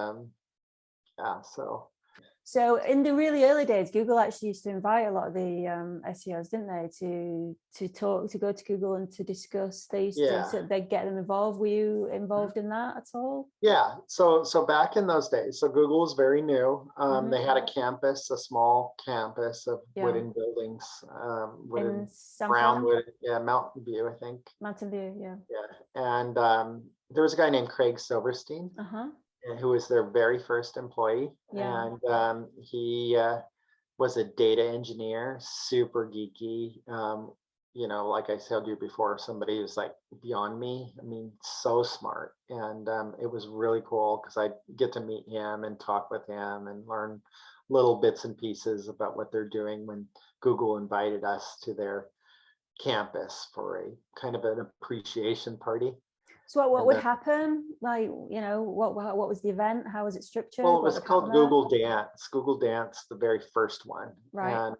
So in the really early days, Google actually used to invite a lot of the SEOs, didn't they, to talk, to go to Google and to discuss. They used to, so they get them involved. Were you involved in that at all? Yeah. So back in those days, so Google was very new. They had a campus, a small campus of wooden buildings, wooden brown wood, Mountain View, I think. Mountain View, yeah. Yeah. And there was a guy named Craig Silverstein, who was their very first employee. And he was a data engineer, super geeky. You know, like I told you before, somebody who's like beyond me. I mean, so smart. And it was really cool because I get to meet him and talk with him and learn little bits and pieces about what they're doing when Google invited us to their campus for a kind of an appreciation party. So what would happen? Like, you know, what was the event? How was it structured? Well, it was called Google Dance. Google Dance, the very first one. Right.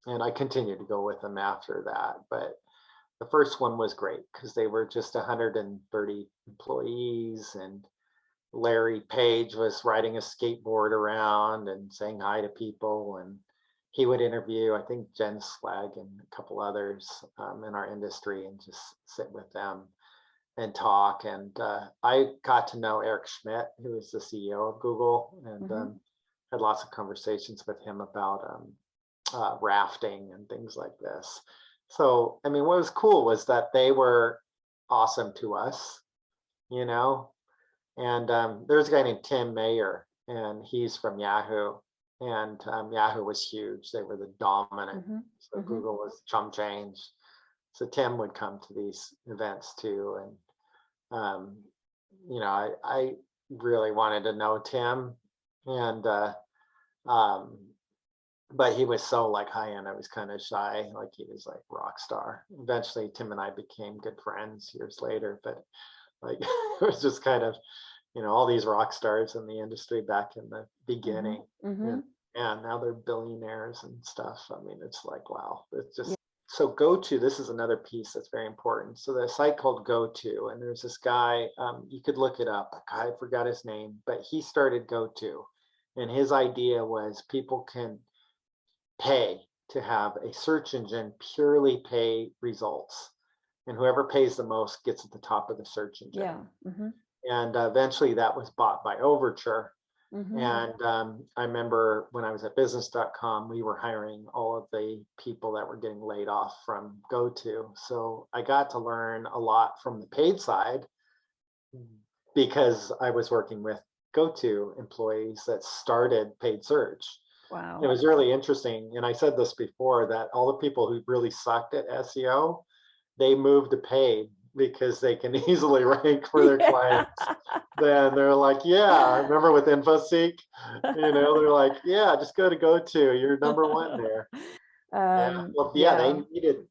And I continued to go with them after that. But the first one was great because they were just 130 employees, and Larry Page was riding a skateboard around and saying hi to people, and he would interview, I think, Jen Slag and a couple others in our industry and just sit with them and talk. And I got to know Eric Schmidt, who is the CEO of Google, and had lots of conversations with him about rafting and things like this. So, I mean, what was cool was that they were awesome to us, you know. And there's a guy named Tim Mayer, and he's from Yahoo. And Yahoo was huge. They were the dominant. So Google was chump change. So Tim would come to these events too. And, you know, I really wanted to know Tim. And, but he was so like high end, I was kind of shy, like he was like rock star. Eventually, Tim and I became good friends years later, but like it was just kind of, you know, all these rock stars in the industry back in the beginning. And now they're billionaires and stuff. I mean, it's like, wow, it's just, so GoTo, this is another piece that's very important. So the site called GoTo, and there's this guy, you could look it up, I forgot his name, but he started GoTo. And his idea was people can pay to have a search engine purely pay results. And whoever pays the most gets at the top of the search engine. And eventually that was bought by Overture. And I remember when I was at business.com, we were hiring all of the people that were getting laid off from GoTo. So I got to learn a lot from the paid side because I was working with GoTo employees that started paid search. Wow. It was really interesting. And I said this before, that all the people who really sucked at SEO, they moved to paid because they can easily rank for their clients. Then they're like, yeah, I remember with InfoSeek, you know, they're like, yeah, just go to GoTo, you're number one there.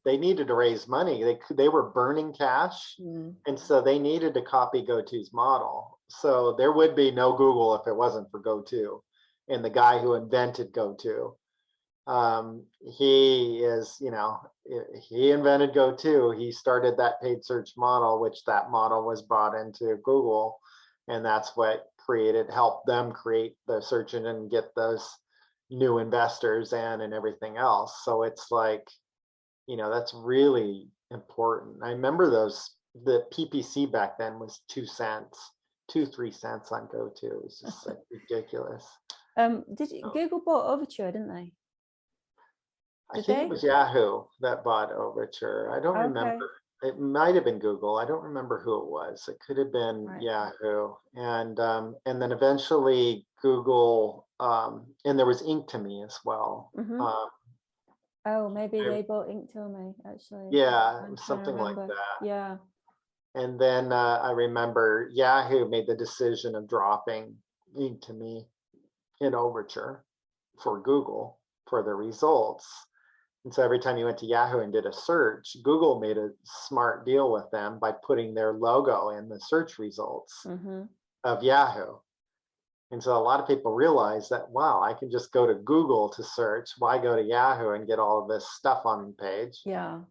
They needed to raise money. They were burning cash, and so they needed to copy GoTo's model. So there would be no Google if it wasn't for GoTo. And the guy who invented GoTo, he is, you know, he invented GoTo. He started that paid search model, which that model was brought into Google. And that's what helped them create the search engine and get those new investors in and everything else. So it's like, you know, that's really important. I remember the PPC back then was 2 cents, 3 cents on GoTo. It was just like ridiculous. Google bought Overture, didn't they? I think it was Yahoo that bought Overture. I don't remember. It might have been Google. I don't remember who it was. It could have been Yahoo. And then eventually Google, and there was Ink2Me as well. Maybe they bought Ink2Me actually. Yeah, something like that. Yeah. And then I remember Yahoo made the decision of dropping Ink2Me in Overture for Google for the results. And so every time you went to Yahoo and did a search, Google made a smart deal with them by putting their logo in the search results of Yahoo. And so a lot of people realize that, wow, I can just go to Google to search. Why go to Yahoo and get all of this stuff on the page? Yeah.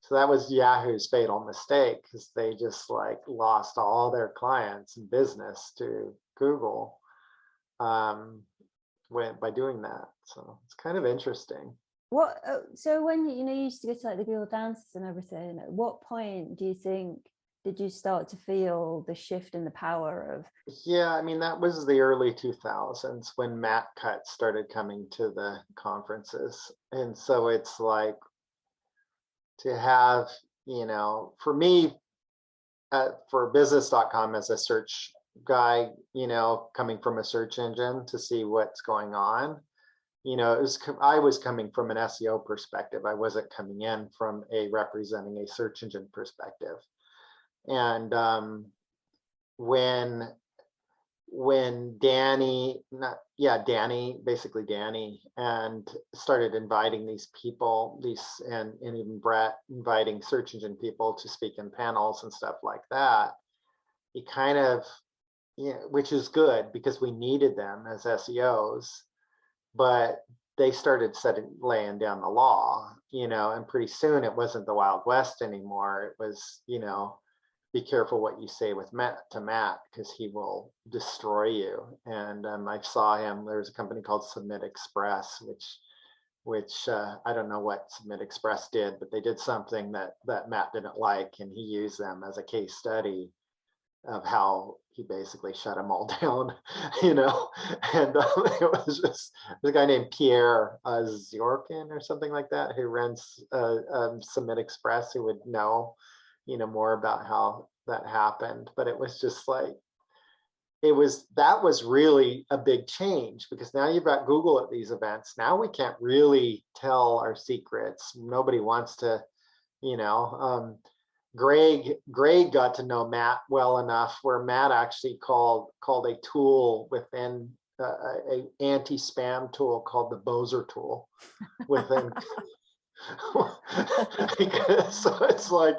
So that was Yahoo's fatal mistake, because they just like lost all their clients and business to Google. by doing that. So it's kind of interesting. What so when you used to go to like the Google dances and everything, at what point do you think did you start to feel the shift in the power of? Yeah, I mean, that was the early 2000s when Matt Cut started coming to the conferences. And so it's like to have, for me, for business.com as a search guy, coming from a search engine to see what's going on, I was coming from an SEO perspective. I wasn't coming in from representing a search engine perspective. And when Danny, basically Danny, and started inviting these people, and even Brett inviting search engine people to speak in panels and stuff like that, he kind of, which is good because we needed them as SEOs, but they started laying down the law, and pretty soon it wasn't the Wild West anymore. It was, be careful what you say with Matt because he will destroy you. And I saw him. There's a company called Submit Express, which I don't know what Submit Express did, but they did something that Matt didn't like, and he used them as a case study of how he basically shut them all down, and it was just the guy named Pierre Zorkin or something like that, who runs Submit Express, who would know more about how that happened. But it was just like, that was really a big change, because now you've got Google at these events. Now we can't really tell our secrets. Nobody wants to, Greg got to know Matt well enough where Matt actually called a tool within a anti-spam tool called the Bozer tool within so it's like,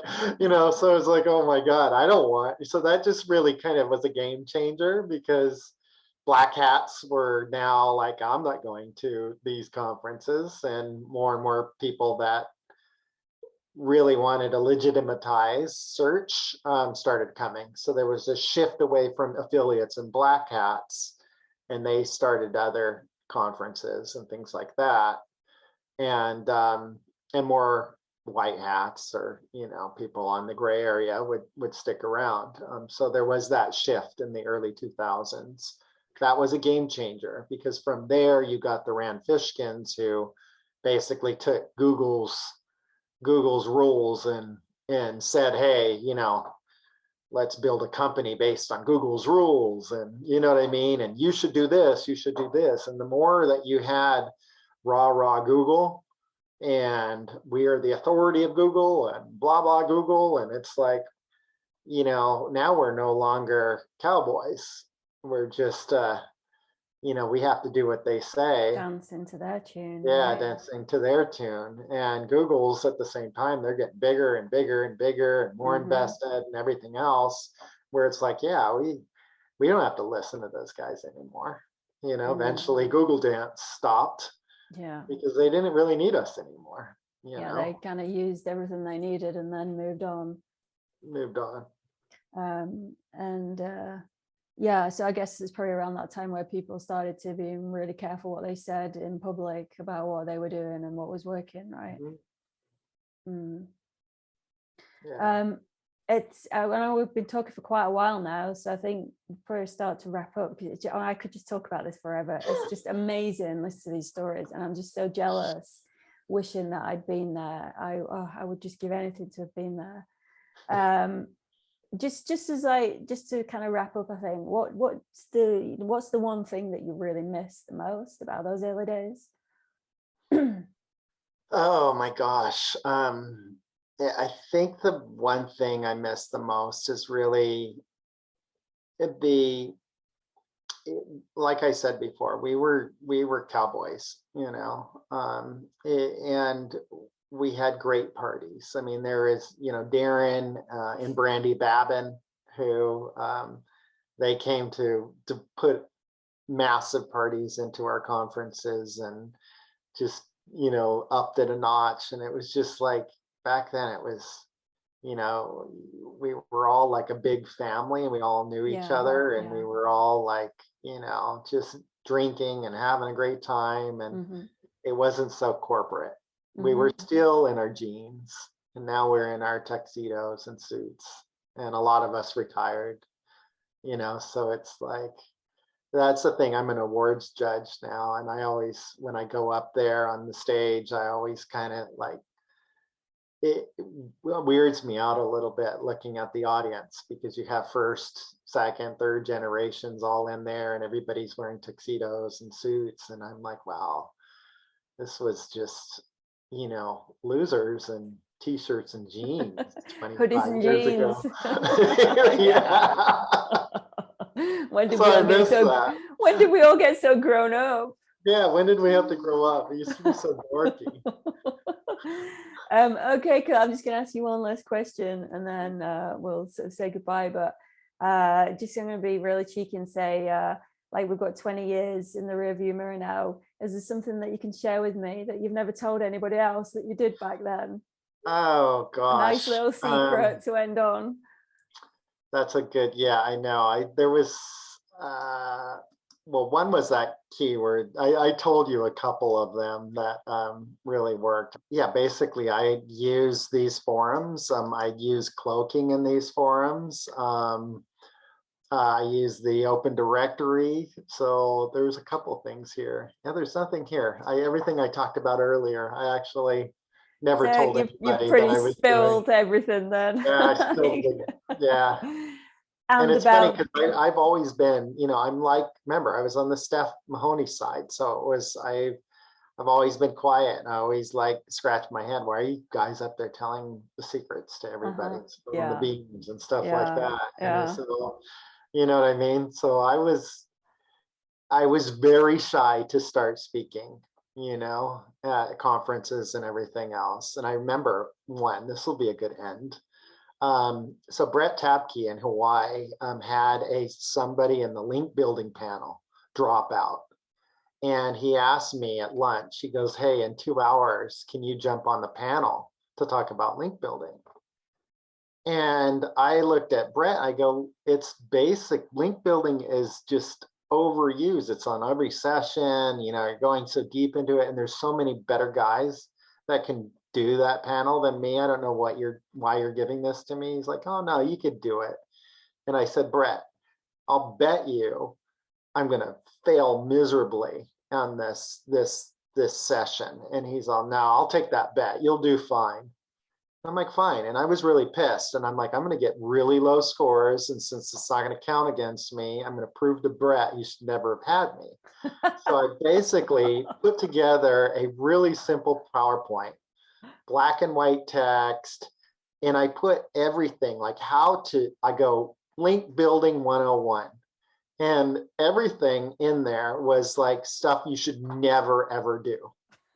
so it's like, oh my God, I don't want. So that just really kind of was a game changer, because black hats were now like, I'm not going to these conferences, and more people that really wanted to legitimize search started coming. So there was a shift away from affiliates and black hats, and they started other conferences and things like that. And more white hats, or people on the gray area would stick around. So there was that shift in the early 2000s. That was a game changer, because from there you got the Rand Fishkins, who basically took Google's rules and said, hey, let's build a company based on Google's rules, and you know what I mean, and you should do this, you should do this. And the more that you had raw Google, and we are the authority of Google, and blah blah Google, and it's like, now we're no longer cowboys. We're just we have to do what they say. Dancing to their tune. Yeah, right? dancing to their tune. And Google's at the same time, they're getting bigger and bigger and bigger and more invested and everything else, where it's like, yeah, we don't have to listen to those guys anymore. Eventually Google Dance stopped. Yeah. Because they didn't really need us anymore. They kind of used everything they needed and then moved on. So I guess it's probably around that time where people started to be really careful what they said in public about what they were doing and what was working, right? Yeah. It's I know we've been talking for quite a while now, so I think we'll probably start to wrap up, because I could just talk about this forever. It's just amazing listening to these stories, and I'm just so jealous, wishing that I'd been there. I would just give anything to have been there. Just to kind of wrap up, I think what's the one thing that you really miss the most about those early days? Oh my gosh. I think the one thing I miss the most is really like I said before, we were cowboys, and we had great parties. I mean, there is, Darren and Brandy Babin, who they came to put massive parties into our conferences, and just, upped it a notch. And it was just like, back then it was, we were all like a big family, and we all knew each other, and we were all like, just drinking and having a great time, and Mhm. it wasn't so corporate. We were still in our jeans, and now we're in our tuxedos and suits, and a lot of us retired, so it's like, that's the thing. I'm an awards judge now, and I always, when I go up there on the stage, I always kind of like, it weirds me out a little bit looking at the audience, because you have first, second, third generations all in there, and everybody's wearing tuxedos and suits, and I'm like, wow, this was just, losers and t-shirts and jeans Hoodies 25 and years ago. jeans. Yeah. When did So we I all get miss so that. when did we all get so grown up? Yeah, when did we have to grow up? We used to be so dorky. Okay, cool. I'm just gonna ask you one last question, and then we'll sort of say goodbye. But just I'm gonna be really cheeky and say, like, we've got 20 years in the rearview mirror now. Is there something that you can share with me that you've never told anybody else that you did back then? Oh A nice gosh. little secret to end on. That's a good, yeah, I know. There was, well, one was that keyword. I told you a couple of them that really worked. Yeah, basically, I use these forums. I use cloaking in these forums. I use the open directory. So there's a couple things here. Yeah, there's nothing here. Everything I talked about earlier, I actually never So told you've anybody that pretty I was doing. spilled everything then. Yeah, I still did. Yeah. And And it's funny about because I've always been, I'm like, remember, I was on the Steph Mahoney side. So I've always been quiet, and I always like scratch my head. Why are you guys up there telling the secrets to everybody, on the yeah, beams and stuff like yeah, that? And I yeah. said, well, you know what I mean? So I was very shy to start speaking, at conferences and everything else. And I remember this will be a good end. So Brett Tabke in Hawaii had somebody in the link building panel drop out. And he asked me at lunch, he goes, hey, in 2 hours, can you jump on the panel to talk about link building? And I looked at Brett, I go, it's basic. Link building is just overused. It's on every session, you're going so deep into it. And there's so many better guys that can do that panel than me. I don't know why you're giving this to me. He's like, oh no, you could do it. And I said, Brett, I'll bet you I'm going to fail miserably on this session. And he's all, no, I'll take that bet. You'll do fine. I'm like, fine. And I was really pissed. And I'm like, I'm going to get really low scores. And since it's not going to count against me, I'm going to prove to Brett you should never have had me. So I basically put together a really simple PowerPoint, black and white text. And I put everything like I go link building 101. And everything in there was like stuff you should never, ever do.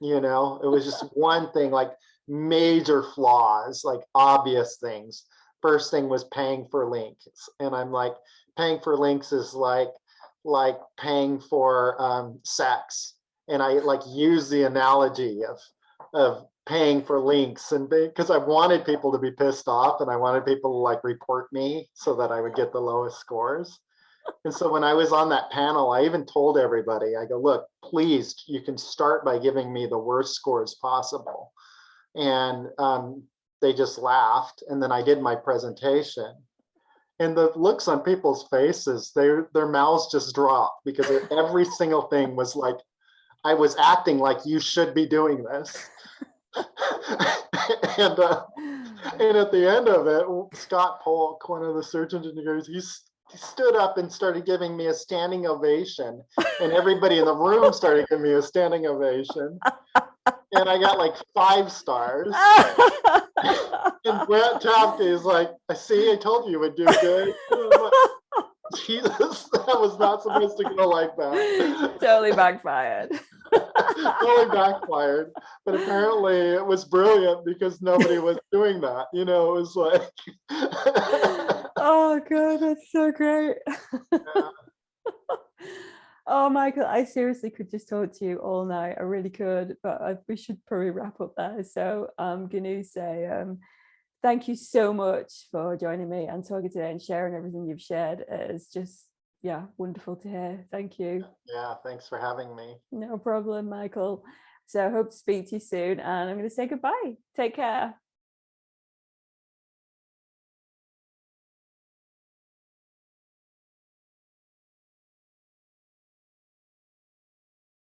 It was just one thing, like major flaws, like obvious things. First thing was paying for links. And I'm like, paying for links is like paying for sex. And I like use the analogy of paying for links, and because I wanted people to be pissed off, and I wanted people to like report me so that I would get the lowest scores. And so when I was on that panel, I even told everybody, I go, look, please, you can start by giving me the worst scores possible. And they just laughed. And then I did my presentation. And the looks on people's faces, their mouths just dropped, because every single thing was like, I was acting like you should be doing this. and at the end of it, Scott Polk, one of the search engineers, he stood up and started giving me a standing ovation, and everybody in the room started giving me a standing ovation. And I got like 5 stars. And Brett Tabke is like, I told you you would do good. Jesus, that was not supposed to go like that. Totally backfired. Totally backfired. But apparently it was brilliant, because nobody was doing that. It was like. Oh god, that's so great. Yeah. Oh Michael, I seriously could just talk to you all night. I really could, but we should probably wrap up there. So I'm gonna say thank you so much for joining me and talking today and sharing everything you've shared. It's just yeah, wonderful to hear. Thank you. Yeah, thanks for having me. No problem, Michael. So I hope to speak to you soon, and I'm going to say goodbye. Take care.